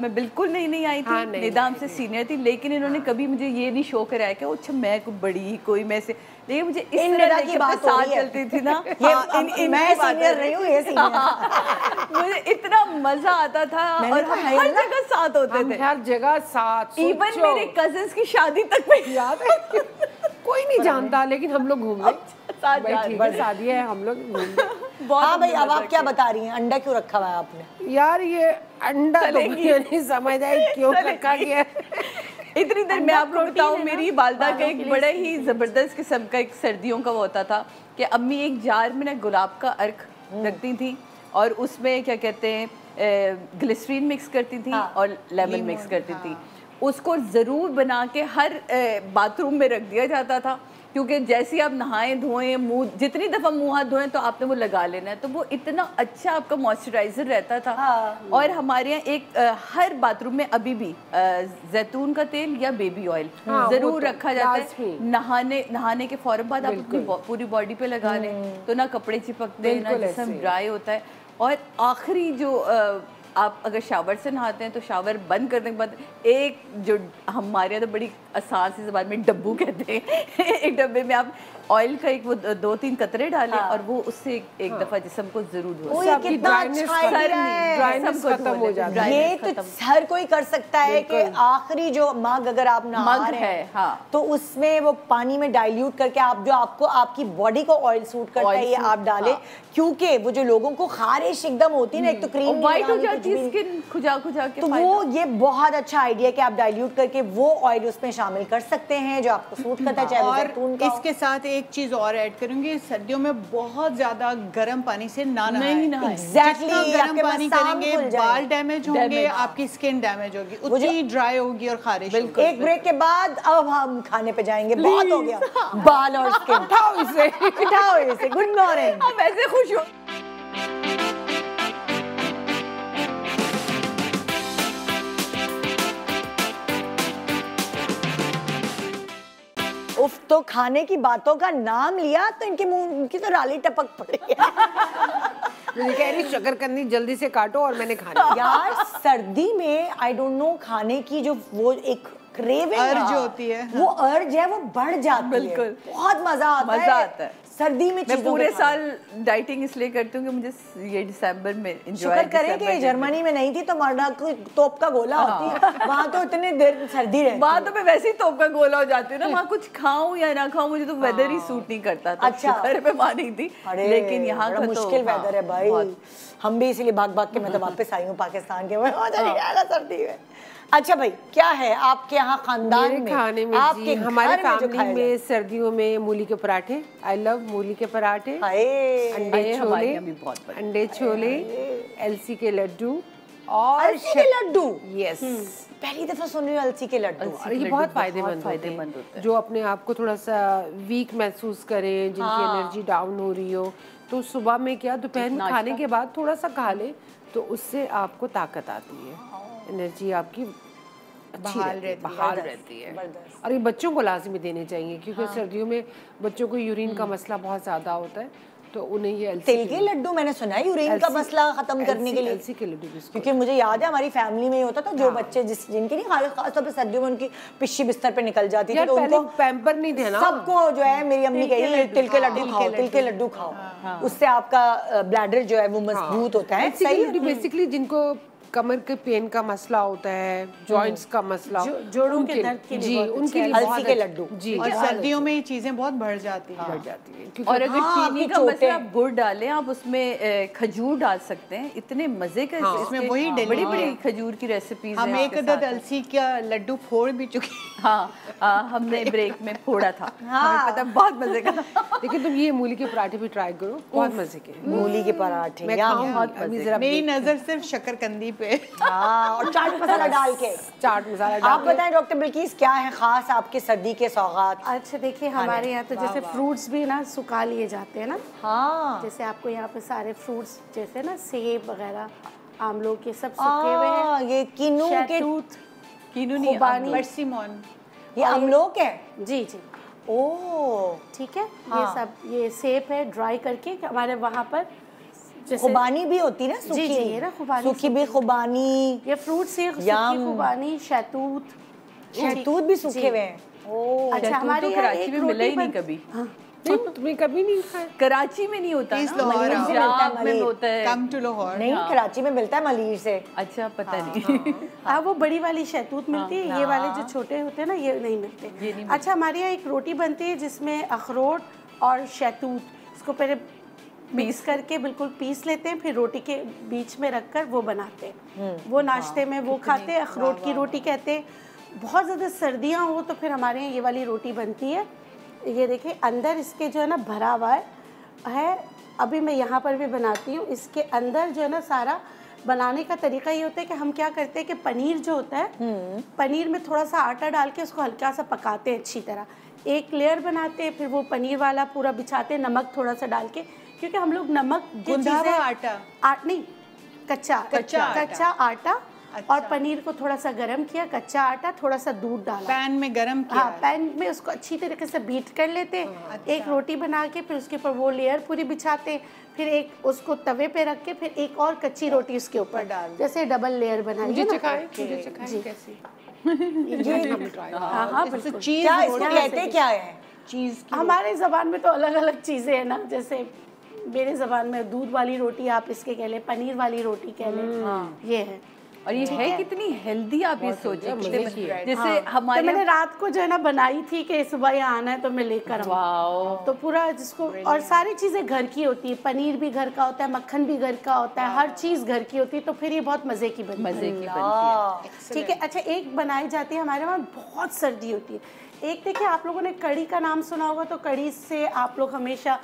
मैं बिल्कुल नई आई थी। निदा हमसे सीनियर थी, लेकिन इन्होंने कभी मुझे ये नहीं शो कराया कि अच्छा मैं बड़ी कोई मैं से, लेकिन मुझे इस तरह की बात साथ चलती थी ना। मैं सीनियर रही हूँ, ये सीनियर। मुझे इतना मजा आता था और हम हर जगह साथ होते थे, हर जगह साथ। इवन मेरे कजिन्स की शादी तक में याद है। कोई नहीं जानता, लेकिन हम लोग घूम रहे शादी है, हम लोग। हाँ भाई, अब आप क्या बता रही हैं? अंडा क्यों रखा हुआ है आपने? यार ये अंडा तो मुझे नहीं समझ आई क्यों रखा गया। इतनी देर मैं आपको बताऊं, मेरी वालदा का एक बड़ा ही जबरदस्त किस्म का एक सर्दियों का वो होता था कि अम्मी एक जार में ना गुलाब का अर्क रखती थी और उसमें क्या कहते हैं ग्लिसरीन मिक्स करती थी और लेमन मिक्स करती थी। उसको ज़रूर बना के हर बाथरूम में रख दिया जाता था। क्योंकि जैसे आप नहाएं धोएं मुंह, जितनी दफ़ा मुंह हाथ धोएं तो आपने वो लगा लेना है, तो वो इतना अच्छा आपका मॉइस्चराइजर रहता था। और हमारे यहाँ एक हर बाथरूम में अभी भी जैतून का तेल या बेबी ऑयल ज़रूर रखा जाता है। नहाने के फौरन बाद आप अपनी पूरी बॉडी पे लगा लें तो ना कपड़े चिपकते, ना जिस्म ड्राई होता है। और आखिरी जो आप अगर शावर से नहाते हैं तो शावर बंद करने के बाद एक जो हमारे यहाँ तो बड़ी आसान सी ज़बान में डब्बू कहते हैं एक डब्बे में आप ऑयल का एक वो 2-3 कतरे डालें और वो उससे एक दफ़ा जिस्म को ज़रूर धो। ड्राइनेस खत्म हो जाता है। ये तो हर कोई कर सकता है कि आखिरी जो मग अगर आप नहा रहे हैं तो उसमें वो पानी में डाइल्यूट करके आप जो आपको आपकी बॉडी को ऑयल सूट करता है ये आप डालें, क्योंकि वो जो लोगों को खारिश एकदम होती है ना, एक तो क्रीम वाइट हो जाती है स्किन खुजा के, तो वो ये बहुत अच्छा आइडिया है कि आप डाइल्यूट करके वो ऑयल उसमें शामिल कर सकते हैं जो आपको सूट करता है, चाहे जैतून का। इसके साथ एक चीज और ऐड करूंगी, सर्दियों में बहुत ज्यादा गर्म पानी से ना नहाएं। एग्जैक्टली, गर्म पानी करेंगे बाल डैमेज होंगे, आपकी स्किन डैमेज होगी, उतनी ड्राई होगी और खारिश। एक ब्रेक के बाद अब हम खाने पे जाएंगे, बहुत हो गया बाल और स्किन। उठाओ इसे। Good morning. हम ऐसे खुश हो। उफ, तो खाने की बातों का नाम लिया तो इनके मुंह की तो राली टपक पड़ी मुझे कह रही शकरकंदी जल्दी से काटो और मैंने खाना। यार सर्दी में आई डोंट नो खाने की जो वो एक क्रेविंग अर्ज होती है, वो अर्ज है, वो बढ़ जाती है। बिल्कुल, बहुत मजा आता है सर्दी में। मैं पूरे साल डाइटिंग इसलिए करती हूँ कि मुझे ये दिसंबर में एंजॉय शुक्र करें कि जर्मनी में नहीं थी तो मरना तोप का गोला होती है वहाँ तो इतने देर सर्दी रहती है। वहाँ तो मैं वैसे ही तोप का गोला हो जाती हूँ ना, वहाँ कुछ खाऊं या ना खाऊं मुझे तो वेदर ही सूट नहीं करता था। अच्छा, घर पे वहाँ नहीं थी, लेकिन यहाँ का मुश्किल वेदर है भाई। हम भी इसीलिए भाग के मैं तो वापस आई हूँ पाकिस्तान के, सर्दी में। अच्छा भाई, क्या है आपके यहाँ खानदान में खाने में? जी, हमारे फैमिली में सर्दियों में मूली के पराठे। आई लव मूली के पराठे, अंडे छोले, अलसी के लड्डू और अलसी के लड्डू। यस, पहली दफा सुन रही हूँ अलसी के लड्डू। और ये बहुत फायदेमंद होते हैं। जो अपने आप को थोड़ा सा वीक महसूस करें, जिनकी एनर्जी डाउन हो रही हो, तो सुबह में क्या दोपहर में खाने के बाद थोड़ा सा खा ले तो उससे आपको ताकत आती है, एनर्जी आपकी बहाल रहती है। और ये बच्चों को लाजमी देने चाहिए क्योंकि सर्दियों में बच्चों को यूरिन का मसला बहुत ज़्यादा होता है, तो उन्हें ये तिल के लड्डू मैंने सुना है यूरिन का मसला खत्म करने के लिए। अलसी के लड्डू, क्योंकि मुझे याद है हमारी फैमिली में होता था, जो बच्चे जिनकी नहीं खास तौर पर सर्दियों में उनकी पिच्ची बिस्तर पे निकल जाती थी तो उनको पैम्पर नहीं देना, सबको जो है मेरी अम्मी कही तिल के लड्डू खाओ, तिल के लड्डू खाओ, उससे आपका ब्लैडर जो है वो मजबूत होता है। सही है। बेसिकली जिनको कमर के पेन का मसला होता है, जॉइंट्स का मसला, जोड़ों के दर्द के जी, उनके लिए अलसी के लड्डू जी। और सर्दियों में ये चीजें बहुत बढ़ जाती है। और अगर चीनी का मसला गुड़ डालें आप उसमें खजूर डाल सकते हैं, इतने मजे का इसमें वही बड़ी बड़ी खजूर की रेसिपीज हम एक अदद अलसी का लड्डू फोड़ भी चुके। हाँ, हमने ब्रेक में फोड़ा था, हमें पता बहुत मजे का। लेकिन तुम ये मूली के पराठे भी ट्राई करो, बहुत मजे के मूली के पराठे। मेरी नजर सिर्फ शकरकंदी पे। और चाट मसाला डाल के, चाट मसाला आप बताएं डॉक्टर बिल्किस क्या है खास आपके सर्दी के सौगात? अच्छा देखिए, हमारे यहाँ तो जैसे फ्रूट्स भी ना सुखा लिए जाते हैं ना। हाँ, जैसे आपको यहाँ पे सारे फ्रूट्स जैसे ना सेब वगैरह, आमलों के सब सूखे हुए हैं। ये कीनू के कीनू नहीं, पर्सिमोन, ये अमलोक है। जी जी, ओ ठीक है। ये सब ये सेब है ड्राई करके हमारे वहाँ पर। खुबानी भी होती है ना, सूखी जी जी, ना खुबानी, सूखी भी खुबानी, ये फ्रूट से सूखी खुबानी, शहतूत भी सूखे हुए हैं। ओह, अच्छा हमारे कराची में मिला ही नहीं कभी। तुमने कभी नहीं खाया? कराची में नहीं होता, पंजाब में होता है। कम टू लाहौर नहीं, कराची में मिलता है मलीर से। अच्छा, पता नहीं। हाँ, वो बड़ी वाली शहतूत मिलती है, ये वाले जो छोटे होते हैं ना ये नहीं मिलते। अच्छा, हमारे यहाँ एक रोटी बनती है जिसमें अखरोट और शहतूत, इसको पहले पीस करके बिल्कुल पीस लेते हैं, फिर रोटी के बीच में रखकर वो बनाते हैं। वो नाश्ते में वो खाते हैं, अखरोट की रोटी कहते हैं। बहुत ज़्यादा सर्दियाँ हो तो फिर हमारे यहाँ ये वाली रोटी बनती है। ये देखिए अंदर इसके जो है ना भरा हुआ है। अभी मैं यहाँ पर भी बनाती हूँ, इसके अंदर जो है ना सारा बनाने का तरीका ये होता है कि हम क्या करते हैं कि पनीर जो होता है, पनीर में थोड़ा सा आटा डाल के उसको हल्का सा पकाते हैं अच्छी तरह, एक लेयर बनाते हैं, फिर वो पनीर वाला पूरा बिछाते हैं नमक थोड़ा सा डाल के, क्योंकि हम लोग नमक गुंदा हुआ आटा नहीं, कच्चा आटा और पनीर को थोड़ा सा गरम किया, कच्चा आटा, थोड़ा सा दूध डाला, पैन में गरम किया। हाँ, पैन में उसको अच्छी तरीके से बीट कर लेते हैं। एक रोटी बना के फिर उसके ऊपर वो लेयर पूरी बिछाते हैं, फिर एक उसको तवे पे रख के फिर एक और कच्ची रोटी उसके ऊपर डाल, जैसे डबल लेयर बनाई है ना। हाँ, बिल्कुल। चीज कहते क्या है? चीज हमारे जबान में तो अलग अलग चीजें हैं ना, जैसे मेरे जबान में दूध वाली रोटी आप इसके कह लें, पनीर वाली रोटी कह लें, ये है। और ये है कितनी हेल्दी, आप ये सोचिए। जैसे हमारे तो मैंने रात को जो है ना बनाई थी कि सुबह यहाँ आना है तो मैं लेकर आऊँ, तो पूरा जिसको, और सारी चीज़ें घर की होती है, पनीर भी घर का होता है, मक्खन भी घर का होता है, हर चीज़ घर की होती है, तो फिर ये बहुत मज़े की बनती है। ठीक है, अच्छा, एक बनाई जाती है हमारे वहाँ, बहुत सर्दी होती है। एक देखिए, आप लोगों ने कड़ी का नाम सुना होगा, तो कड़ी से आप लोग हमेशा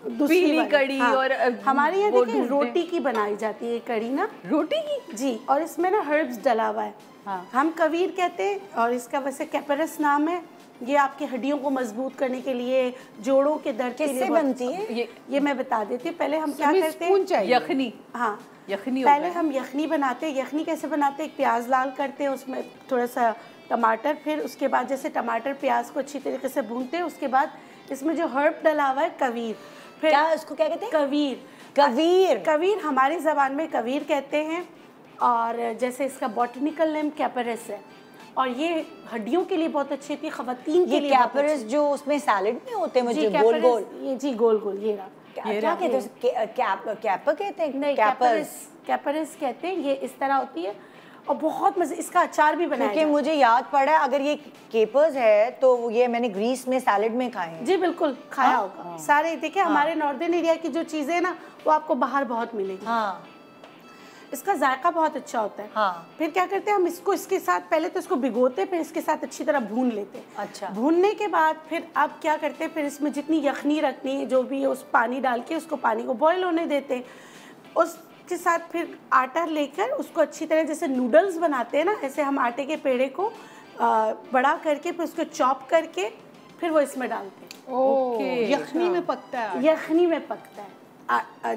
पीली कड़ी। हाँ, और हमारे यहाँ देखिए रोटी की बनाई जाती है कड़ी ना, रोटी की जी, और इसमें ना हर्ब्स डला हुआ है। हाँ। हम कवीर कहते हैं, और इसका वैसे कैपरस नाम है। ये आपकी हड्डियों को मजबूत करने के लिए, जोड़ों के दर्द के लिए किससे बनती है ये मैं बता देती हूँ। पहले हम क्या करते हैं, यखनी। हाँ, यखनी पहले हम यखनी बनाते हैं। यखनी कैसे बनाते हैं, प्याज लाल करते हैं, उसमें थोड़ा सा टमाटर, फिर उसके बाद जैसे टमाटर प्याज को अच्छी तरीके से भूनते हैं, उसके बाद इसमें जो हर्ब डला हुआ है कवीर, फिर क्या उसको क्या कहते हैं? कवीर हमारी ज़बान में कवीर कहते हैं, और जैसे इसका बॉटनिकल नेम कैपरस है, और ये हड्डियों के लिए बहुत अच्छी थी, खवातीन के लिए। कैपरस जो उसमें सैलेड में होते हैं, मुझे गोल गोल, ये जी गोल गोल, ये क्या कहते हैं? कैपर कहते हैं? नहीं, कैपरस कहते हैं। ये इस तरह होती है और बहुत मजे, इसका अचार भी बनाया। क्योंकि मुझे याद पड़ा है, अगर ये केपर्स है तो ये मैंने ग्रीस में सैलेड में खाए हैं। जी बिल्कुल, खाया होगा सारे। देखिए हमारे नॉर्दर्न एरिया की जो चीज़ें हैं ना, वो आपको बाहर बहुत मिलेगी। हाँ, इसका जायका बहुत अच्छा होता है। हाँ। फिर क्या करते हैं हम इसको, इसके साथ पहले तो इसको भिगोते, फिर इसके साथ अच्छी तरह भून लेते हैं। अच्छा। भूनने के बाद फिर अब क्या करते हैं, फिर इसमें जितनी यखनी रखनी है, जो भी है, उस पानी डाल के उसको पानी को बॉईल होने देते हैं। उसके साथ फिर आटा लेकर उसको अच्छी तरह, जैसे नूडल्स बनाते हैं ना, ऐसे हम आटे के पेड़े को बड़ा करके फिर उसको चॉप करके फिर वो इसमें डालते हैं। ओके, यखनी में पकता है। यखनी में पकता है।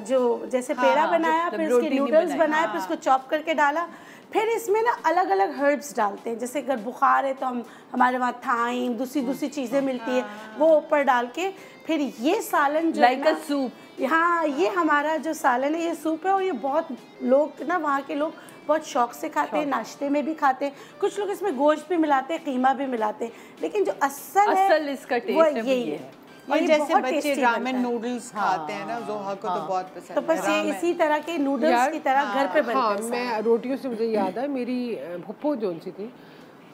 जो जैसे पेड़ा बनाया, फिर उसके नूडल्स बनाए, फिर उसको चॉप करके डाला। फिर इसमें ना अलग अलग हर्ब्स डालते हैं, जैसे अगर बुखार है तो हमारे वहाँ थाइम, दूसरी चीज़ें मिलती है, वो ऊपर डाल के फिर ये सालन जो लाइक अ सूप। हाँ, ये हमारा जो सालन है, ये सूप है, और ये बहुत लोग ना, वहाँ के लोग बहुत शौक से खाते हैं, नाश्ते में भी खाते हैं। कुछ लोग इसमें गोश्त भी मिलाते हैं, कीमा भी मिलाते हैं, लेकिन जो असल इसका टेस्ट है यही है। और जैसे बच्चे रामेन नूडल्स खाते हैं ना, जोहा को तो बहुत पसंद तो बस ये इसी तरह के नूडल्स की तरह घर पे बनते हैं। हाँ, मैं रोटियों से मुझे याद है, मेरी फुप्पो जो सी थी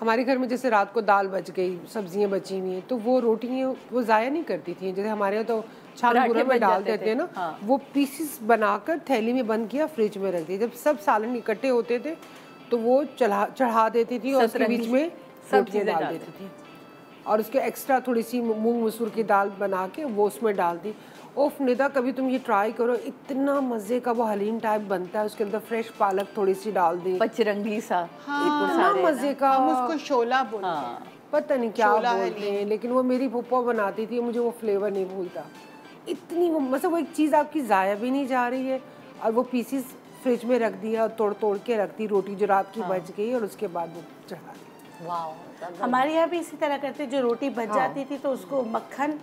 हमारे घर में, जैसे रात को दाल बच गई, सब्जियां बची हुई हैं, तो वो रोटियां वो ज़ाया नहीं करती थी। जैसे हमारे यहाँ तो छानपुरा में डाल देते हैं ना, हाँ। वो पीसेस बनाकर थैली में बंद किया, फ्रिज में रख दिया। जब सब सालन इकट्ठे होते थे तो वो चढ़ा देती थी, और उसके बीच में रोटियां डाल देती थी, और उसके एक्स्ट्रा थोड़ी सी मूंग मसूर की दाल बना के वो उसमें डाल दी। ओफ निदा, कभी तुम ये ट्राई करो, इतना मज़े का वो हलीम टाइप बनता है। उसके अंदर फ्रेश पालक थोड़ी सी डाल दी, पचरंगी सा। हाँ, इतना मज़े का। हम उसको शोला बोलते हैं, पता नहीं क्या बोलते हैं, लेकिन वो मेरी फुप्पा बनाती थी, मुझे वो फ्लेवर नहीं भूलता। इतनी वो मतलब, वो एक चीज़ आपकी ज़ाया भी नहीं जा रही है, और वो पीसीस फ्रिज में रख दिया, तोड़ के रख दी रोटी जो रात की बच गई, और उसके बाद वो चढ़ा दी। वाह, हमारे यहाँ भी इसी तरह करते, जो रोटी बच जाती थी तो उसको मक्खन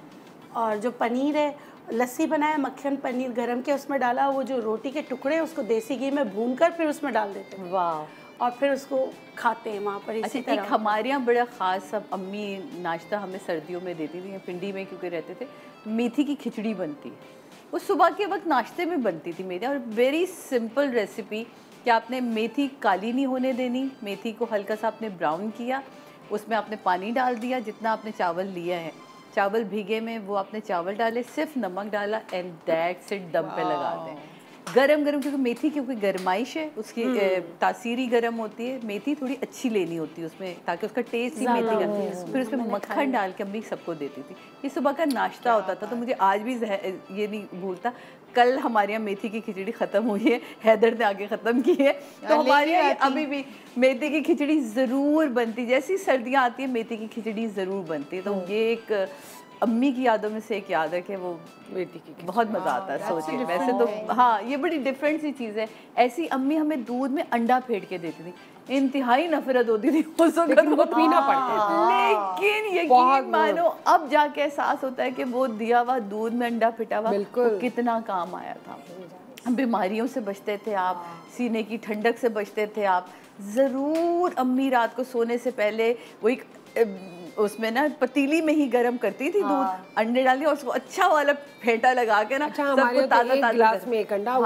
और जो पनीर है, लस्सी बनाया, मक्खन पनीर गरम के उसमें डाला, वो जो रोटी के टुकड़े उसको देसी घी में भूनकर फिर उसमें डाल देते हैं। वाह, और फिर उसको खाते हैं वहाँ पर इसी तरह। एक हमारे यहाँ बड़ा ख़ास, सब अम्मी नाश्ता हमें सर्दियों में देती थी, पिंडी में क्योंकि रहते थे, मेथी की खिचड़ी बनती है। वो सुबह के वक्त नाश्ते में बनती थी मेरी, और वेरी सिंपल रेसिपी कि आपने मेथी काली नहीं होने देनी, मेथी को हल्का सा आपने ब्राउन किया, उसमें आपने पानी डाल दिया जितना आपने चावल लिया है, चावल भीगे में वो आपने चावल डाले, सिर्फ नमक डाला, एंड दैट्स इट, दम पे लगा दें गरम गरम। क्योंकि मेथी क्योंकि गरमाइश है उसकी, तासीरी गरम होती है, मेथी थोड़ी अच्छी लेनी होती है उसमें, ताकि उसका टेस्ट ही मेथी का। फिर उसमें मक्खन डाल के अम्मी सबको देती थी। ये सुबह का नाश्ता होता था, तो मुझे आज भी ये नहीं भूलता। कल हमारे यहाँ मेथी की खिचड़ी ख़त्म हुई है, हैदर ने आगे ख़त्म की है, तो हमारे यहाँ अभी भी मेथी की खिचड़ी ज़रूर बनती, जैसी सर्दियाँ आती है मेथी की खिचड़ी ज़रूर बनती है। तो ये एक अम्मी की यादों में से एक याद है कि वो मेथी की बहुत मज़ा आता है सोचिए। वैसे तो हाँ ये बड़ी डिफरेंट सी चीज़ है। ऐसी अम्मी हमें दूध में अंडा फेंट के देती थी, इंतहाई नफरत होती थी उस वक्त, वो पीना पड़ता था, लेकिन यकीन मानो अब जाके एहसास होता है कि वो दिया हुआ दूध में अंडा फिटा हुआ वो कितना काम आया था। बीमारियों से बचते थे आप, सीने की ठंडक से बचते थे आप। ज़रूर अम्मी रात को सोने से पहले वो एक उसमें ना पतीली में ही गर्म करती थी दूध, अंडे डाली और उसको अच्छा वाला फेंटा लगा के ना सबको ताज़ा ग्लास में एक अंडा,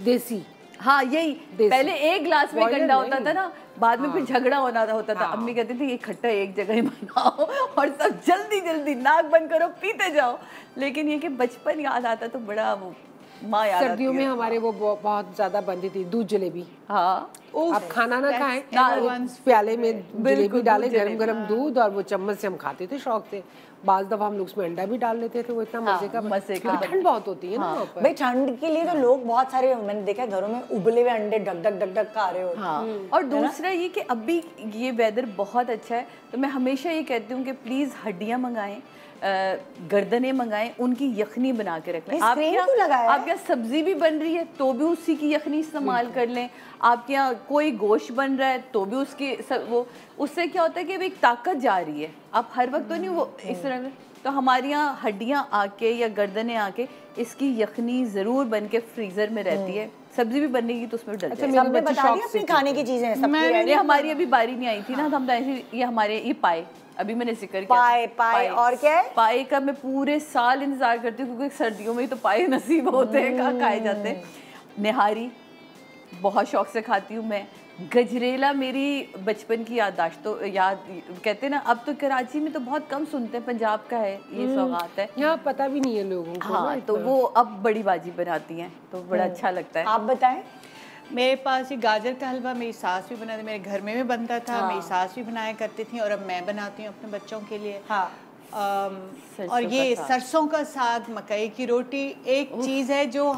देसी। हाँ यही, पहले एक ग्लास में गंडा होता था ना, बाद में फिर झगड़ा होता था। अम्मी कहती थी ये खट्टा एक जगह ही बनाओ और सब जल्दी जल्दी नाक बंद करो पीते जाओ। लेकिन ये कि बचपन याद आता तो बड़ा वो माँ याद आती है। सर्दियों में हमारे वो बहुत ज्यादा बनती थी दूध जलेबी। हाँ आप खाना ना खाएं, प्याले में जलेबी डाले, गरम गरम दूध, और वो चम्मच से हम खाते थे शौक से। बाज दफा हम लोग उसमें अंडा भी डाल लेते थे, वो इतना मजे का ठंड बहुत होती है ना भाई, ठंड के लिए तो लोग बहुत सारे, मैंने देखा है घरों में उबले हुए अंडे ढक ढक ढक ढक खा रहे होते हैं। और दूसरा ये कि अभी ये वेदर बहुत अच्छा है, तो मैं हमेशा ये कहती हूँ कि प्लीज़ हड्डियाँ मंगाएं, गर्दनें मंगाएं, उनकी यखनी बना के रख लें। आपके यहाँ सब्जी भी बन रही है तो भी उसी की यखनी इस्तेमाल कर लें। आपके यहाँ कोई गोश्त बन रहा है तो भी उसकी वो, उससे क्या होता है कि एक ताकत जा रही है। आप हर वक्त तो नहीं वो इस तरह, तो हमारे यहाँ हड्डियाँ आके या गर्दनें आके इसकी यखनी ज़रूर बन के फ्रीज़र में रहती है। सब्जी भी बनेगी तो उसमें डल जाएगी। सबने बता दिया अपनी खाने की चीज़ें, सबकी हमारी अभी बारी नहीं आई थी ना, हम ये हमारे ये पाए अभी मैंने जिक्र किया पाए और क्या है, पाए का मैं पूरे साल इंतजार करती हूँ क्योंकि सर्दियों में ही तो पाए नसीब होते हैं, खाए जाते हैं। निहारी बहुत शौक से खाती हूँ मैं। गजरेला मेरी बचपन की याददाश्त, तो याद कहते हैं ना, अब तो कराची में तो बहुत कम सुनते हैं, पंजाब का है ये सौगात है, यहाँ पता भी नहीं है लोगों को। हाँ तो वो अब बड़ी बाजी बनाती हैं तो बड़ा अच्छा लगता है। आप बताएं। मेरे पास ये गाजर का हलवा मेरी सास भी बनाती, मेरे घर में भी बनता था, मेरी सास भी बनाया करती थी और अब मैं बनाती हूँ अपने बच्चों के लिए। और ये सरसों का साग, मकई की रोटी एक चीज़ है जो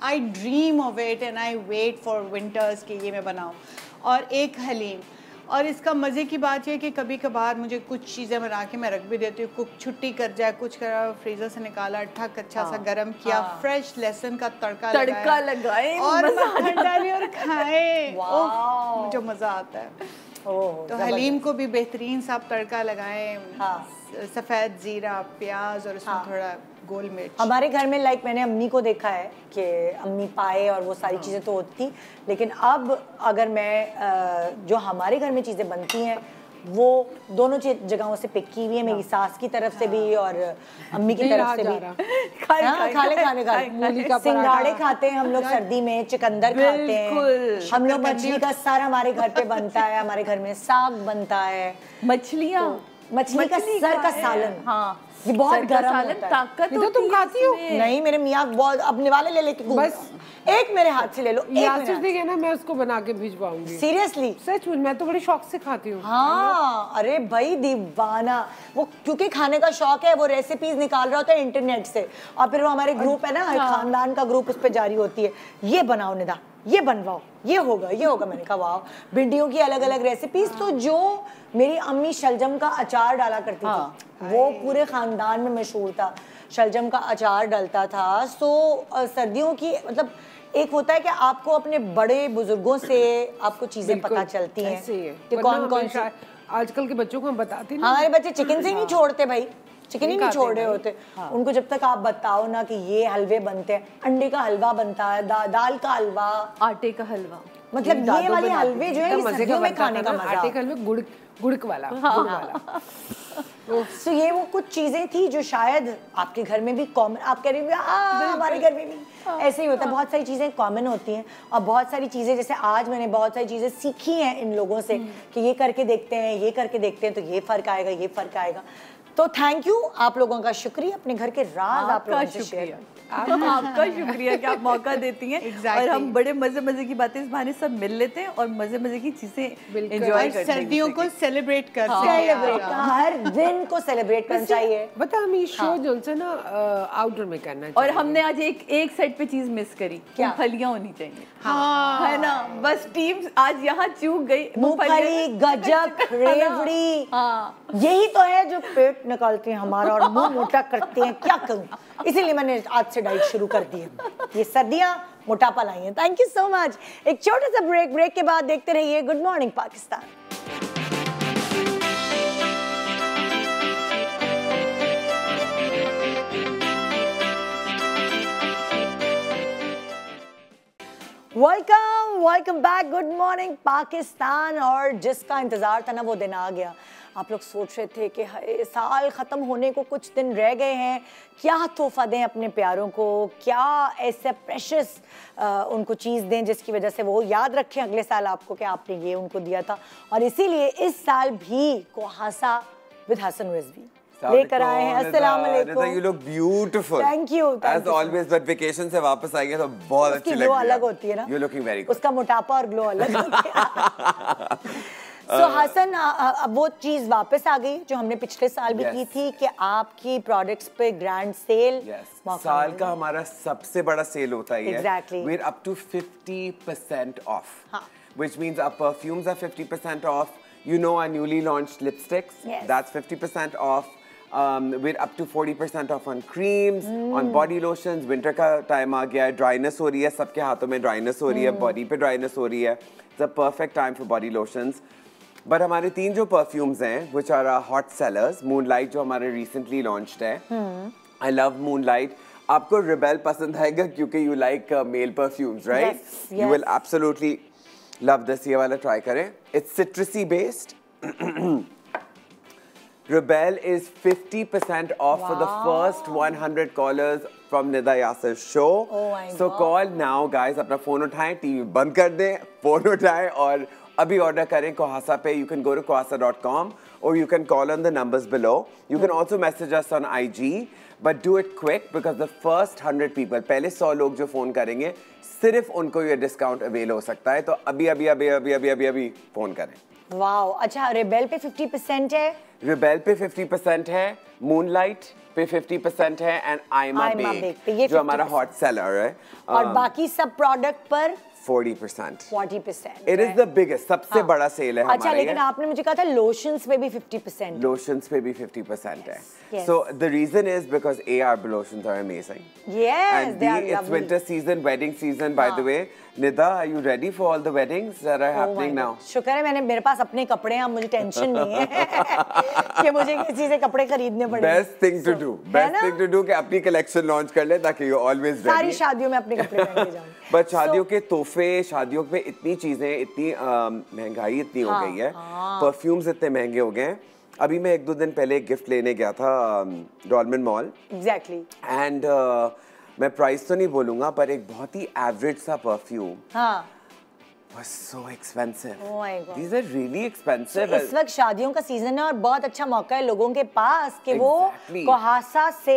I dream of it and I wait for winters कि ये मैं बनाऊँ। और एक हलीम, और इसका मज़े की बात यह है कि कभी कभार मुझे कुछ चीज़ें बना के मैं रख भी देती हूँ, कुछ छुट्टी कर जाए, कुछ करा फ्रीज़र से निकाला, ठक अच्छा सा गरम किया, फ्रेश लहसुन का तड़का लगाए और मक्खन डाले और खाए, मुझे मज़ा आता है। तो हलीम को भी बेहतरीन सा तड़का लगाएं, सफ़ेद ज़ीरा, प्याज और उसमें थोड़ा गोल मिर्च। हमारे घर में मैंने अम्मी को देखा है कि अम्मी पाए और वो सारी चीज़ें तो होती थी, लेकिन अब अगर मैं जो हमारे घर में चीज़ें बनती हैं वो दोनों जगहों से पिक की हुई है, मेरी सास की तरफ से भी और अम्मी की तरफ से भी। खाने सिंगाड़े खाते हैं हम लोग सर्दी में, चिकंदर खाते हैं हम लोग, मछली का सार हमारे घर पे बनता है, हमारे घर में साग बनता है, मछली का सर का सालन। हाँ ये बहुत गरम होता है। ताकत तो तुम खाती हो? नहीं, मेरे मियाँ बहुत अपने वाले ले लेके बस एक मेरे हाथ से ले लो, यासिर देंगे ना, मैं उसको बना के भिजवाऊंगी। सीरियसली सच में, मैं तो बड़ी शौक से खाती हूँ। हाँ अरे भाई दीवाना, वो क्योंकि खाने का शौक है, वो रेसिपीज निकाल रहा होता है इंटरनेट से, और फिर वो हमारे ग्रुप है ना, खानदान का ग्रुप, उस पर जारी होती है, ये बनाओ निदा, ये बनवाओ, ये होगा। मैंने कहा वाह, भिंडियों की अलग अलग रेसिपीज। तो जो मेरी अम्मी शलजम का अचार डाला करती थी, वो पूरे खानदान में मशहूर था, शलजम का अचार डलता था। सो सर्दियों की मतलब एक होता है कि आपको अपने बड़े बुजुर्गों से आपको चीजें पता चलती हैं कि कौन सी। आजकल के बच्चों को हम बताते नहीं, हमारे बच्चे चिकन से ही नहीं छोड़ते भाई, चिकन ही नहीं छोड़ रहे होते। उनको जब तक आप बताओ ना कि ये हलवे बनते हैं, अंडे का हलवा बनता है, दाल का हलवा, आटे का हलवा, मतलब ये वाले हलवे जो है सर्दियों में खाने का मजा। आटे का हलवे गुड़ वाला। तो ये वो कुछ चीजें थी जो शायद आपके घर में भी कॉमन, आप कह रहे हो हमारे घर में भी ऐसे ही होता है, बहुत सारी चीजें कॉमन होती हैं। और बहुत सारी चीजें, जैसे आज मैंने बहुत सारी चीजें सीखी हैं इन लोगों से कि ये करके देखते हैं, ये करके देखते हैं तो ये फर्क आएगा, ये फर्क आएगा। तो तो थैंक यू, आप लोगों का शुक्रिया, अपने घर के राज आप लोगों से शेयर। आपका शुक्रिया कि आप मौका देती हैं और हम बड़े मजे की बातें इस बहाने सब मिल लेते हैं और मजे की चीजें एंजॉय करते हैं, सर्दियों को सेलिब्रेट करते हैं। सेलिब्रेट हर दिन को सेलिब्रेट करना चाहिए। बता हम ये शो जो से ना आउटडोर में करना चाहिए। और हमने आज एक सेट पे चीज मिस करी, मूंगफलियां होनी चाहिए। हाँ है ना, बस टीम आज यहाँ चूक गई। मूंगफली, गजक, रेवड़ी, यही तो है जो पेट निकालते हैं हमारा और मुंह मोटा करते हैं। क्या करूं, इसीलिए मैंने आज से डाइट शुरू कर दी है। ये सर्दियां मोटापा लाई हैं। Thank you so much. एक छोटा सा ब्रेक के बाद देखते रहिए good morning Pakistan. Welcome back, good morning Pakistan. और जिसका इंतजार था ना वो दिन आ गया। आप लोग सोच रहे थे कि साल ख़त्म होने को कुछ दिन रह गए हैं, क्या तोहफा दें अपने प्यारों को, क्या ऐसे प्रेशियस उनको चीज़ दें जिसकी वजह से वो याद रखें अगले साल आपको कि आपने ये उनको दिया था। और इसीलिए इस साल भी कोहासा विद हसन रिजवी लेकर आए हैं। अस्सलाम वालेकुम। You look beautiful. Thank you. As always, but vacation से वापस आएंगे तो बहुत अच्छी लगती है। ग्लो अलग होती है ना। You're looking very good. उसका मोटापा और ग्लो अलग होती है। So हसन, अब वो चीज वापस आ गई जो हमने पिछले साल भी की थी कि आपकी प्रोडक्ट्स पे ग्रैंड सेल। साल का हमारा सबसे बड़ा सेल होता है। Exactly. We're up to 50% off. Which means our perfumes are 50% off. You know our newly launched lipsticks. Yes. That's 50% off. We're up to 40% off on creams, on body lotions. Winter का time आ गया है, dryness हो रही है, सबके हाथों में dryness हो रही है, body पे dryness हो रही है. It's a perfect time for body lotions. But हमारे 3 जो perfumes हैं, which are our hot sellers, Moonlight जो हमारे recently launched है. I love Moonlight. आपको Rebel पसंद आएगा क्योंकि you like male perfumes, right? Yes, You will absolutely love this. ये वाला try करें. It's citrusy based. Rebel is 50% off for the first 100 callers from Nida Yasser's show. Oh my so God. call now guys, अपना phone उठाएं, TV बंद कर दें, phone उठाएं और अभी order करें कोहासा पे. You can go to kohasa.com or you can call on the numbers below. You can also message us on IG, but do it quick because the first 100 people, पहले 100 लोग जो phone करेंगे, सिर्फ उनको ये discount avail हो सकता है. तो अभी phone करें. वाओ, अच्छा रेबेल पे 50% है, रिबेल पे 50% है, मूनलाइट पे 50% है एंड आइमा बेक पे ये जो हमारा हॉट सेलर है और बाकी सब प्रोडक्ट पर 40%. 40%. It is the biggest, सबसे बड़ा सेल है अच्छा, लेकिन आपने मुझे कहा था लोशंस पे भी 50%. लोशंस पे भी 50% है. So the reason is because A, our lotions are amazing. Yes, and they B, are it's lovely. winter season, wedding season. By the way, Nida, are you ready for all the weddings that are happening now? शुक्र है मेरे पास अपने कपड़े हैं, मुझे tension नहीं है कि मुझे किसी से कपड़े खरीदने पड़े. Best thing to do. Best thing to do कि अपनी collection launch कर ले ताकि you always ready. सारी शादियों में अपने कपड़े पहन के जाऊं. बट शादियों के तोहफे, शादियों पे इतनी चीजें, इतनी महंगाई इतनी हो गई है, परफ्यूम्स इतने महंगे हो गए हैं. अभी मैं 1-2 दिन पहले एक गिफ्ट लेने गया था डॉलमेन मॉल. एग्जैक्टली. एंड मैं प्राइस तो नहीं बोलूंगा पर एक बहुत ही एवरेज सा perfume was so expensive. Oh my God. These are really expensive. So, इस वक्त शादियों का सीजन है और बहुत अच्छा मौका है लोगों के पास कि वो कोहासा से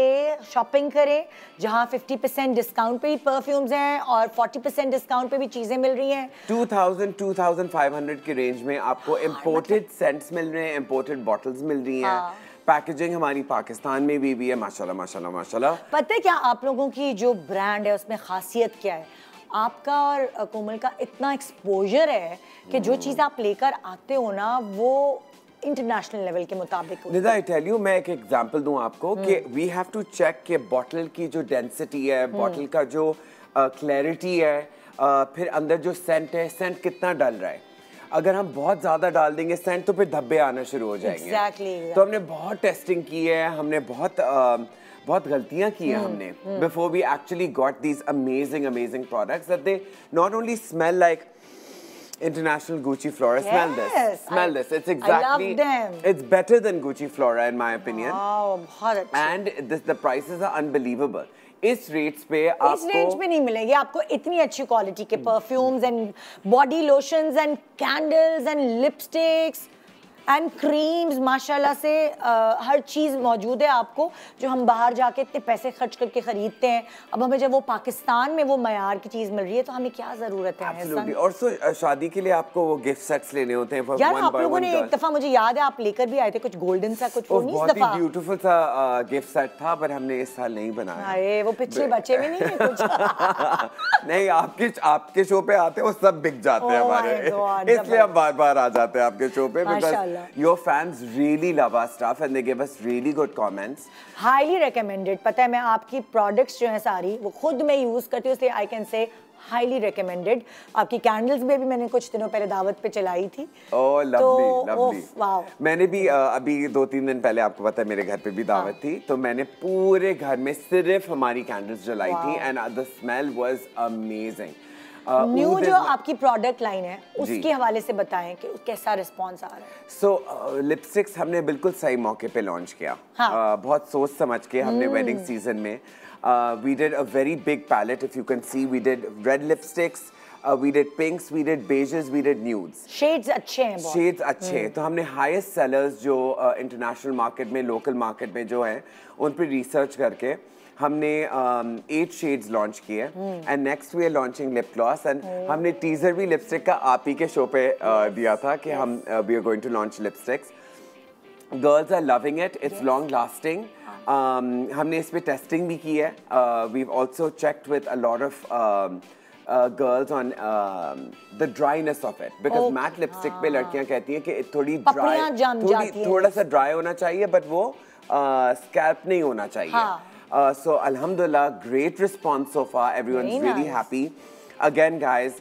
शॉपिंग करें जहां 50% डिस्काउंट पे भी परफ्यूम्स हैं और 40% डिस्काउंट पे भी चीजें मिल रही हैं. 2500 के रेंज में आपको इम्पोर्टेड सेंट्स मिल रहे हैं, इम्पोर्टेड बॉटल्स मिल रही हैं. पैकेजिंग हमारी पाकिस्तान में भी है. माशाल्लाह माशाल्लाह माशाल्लाह. पता है क्या आप लोगों की जो ब्रांड है उसमें खासियत क्या है? आपका और कोमल का इतना एक्सपोजर है कि जो चीज़ आप लेकर आते हो ना वो इंटरनेशनल लेवल के मुताबिक. निदा, आई टेल यू, मैं एक एग्जांपल दूं आपको कि वी हैव टू चेक कि बॉटल की जो डेंसिटी है, बॉटल का जो क्लैरिटी है, फिर अंदर जो सेंट है, सेंट कितना डल रहा है. अगर हम बहुत ज़्यादा डाल देंगे सेंट तो फिर धब्बे आना शुरू हो जाएंगे. Exactly. तो हमने बहुत टेस्टिंग की है, हमने बहुत गलतियां की हैं हमने before we actually got these amazing products that they not only smell like international Gucci Flora. Yes, smell this. It's exactly, I love them. It's better than Gucci Flora in my opinion. Wow, बहुत अच्छा. And the prices are unbelievable. इस rates पे आपको, इस range पे नहीं मिलेंगे आपको इतनी अच्छी क्वालिटी के perfumes and body lotions and candles and lipsticks. And creams माशाल्लाह से हर चीज़ मौजूद है आपको, जो हम बाहर जाके इतने पैसे खर्च करके ख़रीदते हैं, अब हमें जब वो पाकिस्तान में वो मयार की चीज़ मिल रही है तो हमें क्या ज़रूरत है। Absolutely. और शादी के लिए आपको वो गिफ्ट सेट्स लेने होते हैं। यार आप लोगों ने एक दफ़ा, मुझे याद है आप लेकर भी आए थे कुछ गोल्डन सा कुछ, वो नहीं बहुत ही ब्यूटीफुल सा गिफ्ट सेट था, पर हमने इस साल नहीं बनाया। अरे वो पिछले बच्चे में नहीं है कुछ नहीं, आपके शो पे आते हैं वो सब बिक जाते हैं हमारे, इसलिए हम बार-बार आ जाते हैं आपके शो पे, because your fans really love our stuff and they give us really good comments. Highly recommended. पता है मैं आपकी प्रोडक्ट्स जो हैं सारी वो खुद मैं यूज करती हूँ, इसलिए I can say highly recommended. आपकी कैंडल्स भी अभी मैंने कुछ दिनों पहले दावत पे चलाई थी। ओह लवली लवली। वाओ। मैंने भी अभी 2-3 दिन पहले, आपको पता है मेरे घर पे भी दावत थी, तो मैंने पूरे घर में सिर्फ हमारी कैंडल्स जलाई थी and the smell was amazing. New जो आपकी प्रोडक्ट लाइन है उसके हवाले से बताएं कि कैसा रिस्पांस आ रहा है। सो लिपस्टिक्स हमने बिल्कुल सही मौके पे लॉन्च किया। बहुत सोच समझ के हमने वेडिंग सीजन में we did a very big palette, if you can see. We did red lipsticks, we did pinks, we did beiges, we did nudes. Shades अच्छे हैं बहुत। Shades अच्छे हैं, तो हमने highest sellers जो international market में, local market में जो हैं, उन पे research करके हमने 8 shades launch किए and next we are launching lip gloss and हमने teaser भी lipstick का आप ही के show पे दिया था कि हम we are going to launch lipsticks. Girls are loving it. It's long lasting. हमने इस पे testing भी की है. We've also checked with a lot of girls on the dryness of it because matte lipstick पे लड़कियां कहती हैं कि थोड़ी dry, थोड़ा सा dry होना चाहिए, but वो scalp नहीं होना चाहिए. So alhamdulillah, great response so far. Everyone's really happy. Again, guys,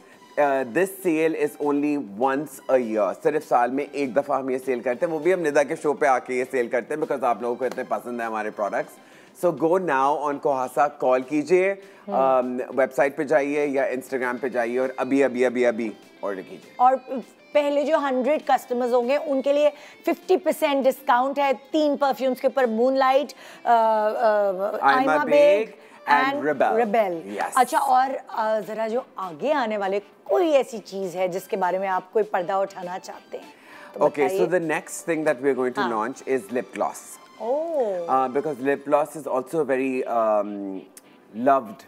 this sale is only once a year. सिर्फ साल में एक दफ़ा हम ये सेल करते हैं, वो भी हम निदा के शो पे आके ये सेल करते हैं because आप लोगों को इतने पसंद है हमारे products. So go now on Kohasa, call कीजिए, वेबसाइट पे जाइए या इंस्टाग्राम पे जाइए और अभी ऑर्डर कीजिए। और पहले जो 100 कस्टमर्स होंगे उनके लिए 50% डिस्काउंट है 3 परफ्यूम्स के ऊपर, moonlight, Aima Baig and rebel. अच्छा, और जरा जो आगे आने वाले कोई ऐसी चीज है जिसके बारे में आप कोई पर्दा उठाना चाहते हैं? Okay, so the next thing that we're going to launch is lip gloss. Oh. Because lip gloss is also a very loved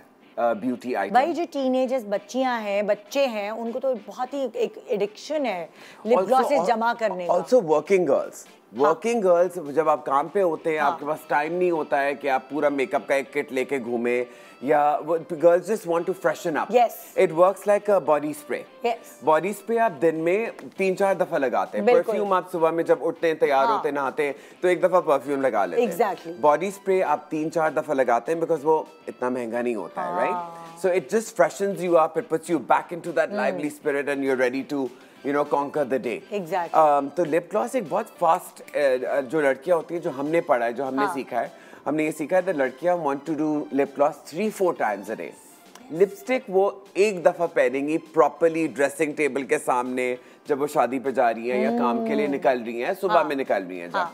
beauty item. भाई जो टीनेजर्स बच्चियां हैं, बच्चे हैं, उनको तो बहुत ही एक एडिक्शन है लिप ग्लॉसेस जमा करने का। Also working girls. Working girls जब आप काम पे होते हैं, आपके पास टाइम नहीं होता है कि आप पूरा मेकअप का एक किट लेके घूमे, या girls just want to freshen up. It works like a body spray. Body spray आप दिन में 3-4 दफा लगाते हैं। परफ्यूम आप सुबह में जब उठते हैं, तैयार होते हैं, नहाते हैं, तो एक दफा परफ्यूम लगा लेते हैं। बॉडी स्प्रे आप 3-4 दफा लगाते हैं बिकॉज वो इतना महंगा नहीं होता है, right? So it just freshens you up, it puts you back into that lively spirit and you are ready to conquer the day. Exactly. तो लिप ग्लॉस एक बहुत फास्ट जो लड़कियां होती हैं, जो हमने पढ़ा है, जो हमने सीखा है, हमने ये सीखा है कि लड़कियां want to do lip gloss 3-4 times a day. Lipstick वो एक दफा पहनेंगी प्रॉपरली ड्रेसिंग टेबल के सामने जब वो शादी पे जा रही हैं या काम के लिए निकल रही हैं, सुबह में निकल रही हैं जब।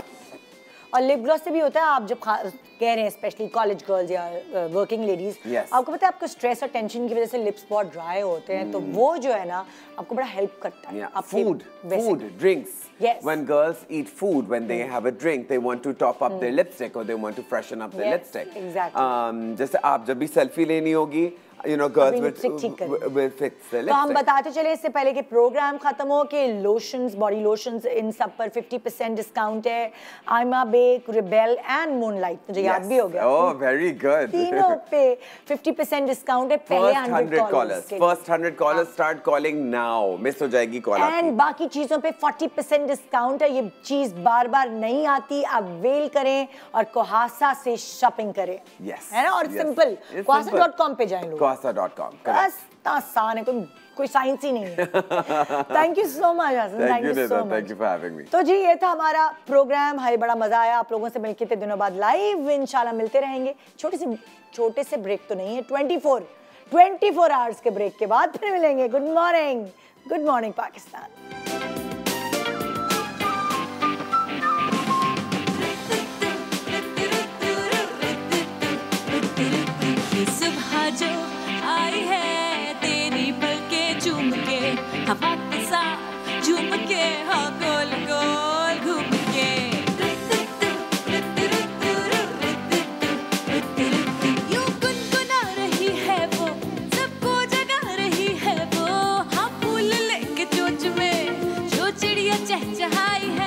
और लिप ग्लॉस से भी होता है, आप जब कह रहे हैं स्पेशली कॉलेज गर्ल्स या वर्किंग लेडीज, आपको पता है आपको स्ट्रेस और टेंशन की वजह से लिप्स बहुत ड्राई होते हैं, तो वो जो है ना आपको बड़ा हेल्प करता है। Food, drinks. When girls eat food, when they have a drink, they want to top up their lipstick or they want to freshen up their lipstick. Exactly. जैसे आप जब भी सेल्फी लेनी होगी, girls will fix the lipstick. तो हम बताते चले इससे पहले कि प्रोग्राम खत्म हो कि लोशंस, बॉडी लोशंस, इन सब पर 50% डिस्काउंट है। आइमा बेक, रिबेल एंड मूनलाइट, मुझे याद भी हो गया। Oh, very good. तीनों पे 50% डिस्काउंट है। पहले 100 callers, first 100 callers start calling now. Miss हो जाएगी कॉल आपकी। एंड बाकी चीजों पे 40% डिस्काउंट है। ये चीज बार-बार नहीं आती, आप वेल करें और कोहासा से शॉपिंग करें। है ना? और सिंपल kohasa.com पे जाएं लोग। kohasa.com। बस आसान है, कोई साइंस ही नहीं है। Thank you so much Hasan, thank you so much. Thank you for having me. तो जी ये था हमारा प्रोग्राम, हाय बड़ा मजा आया आप लोगों से मिलके। इतने दिनों बाद लाइव इंशाल्लाह मिलते रहेंगे। छोटे से ब्रेक तो नहीं है, 24 आवर्स के ब्रेक के बाद फिर मिलेंगे। Good morning Pakistan. सुबह जो आई है तेरी पलके चूम के, हवा के साथ झूम के, हाँ गोल गोल चहचहाई है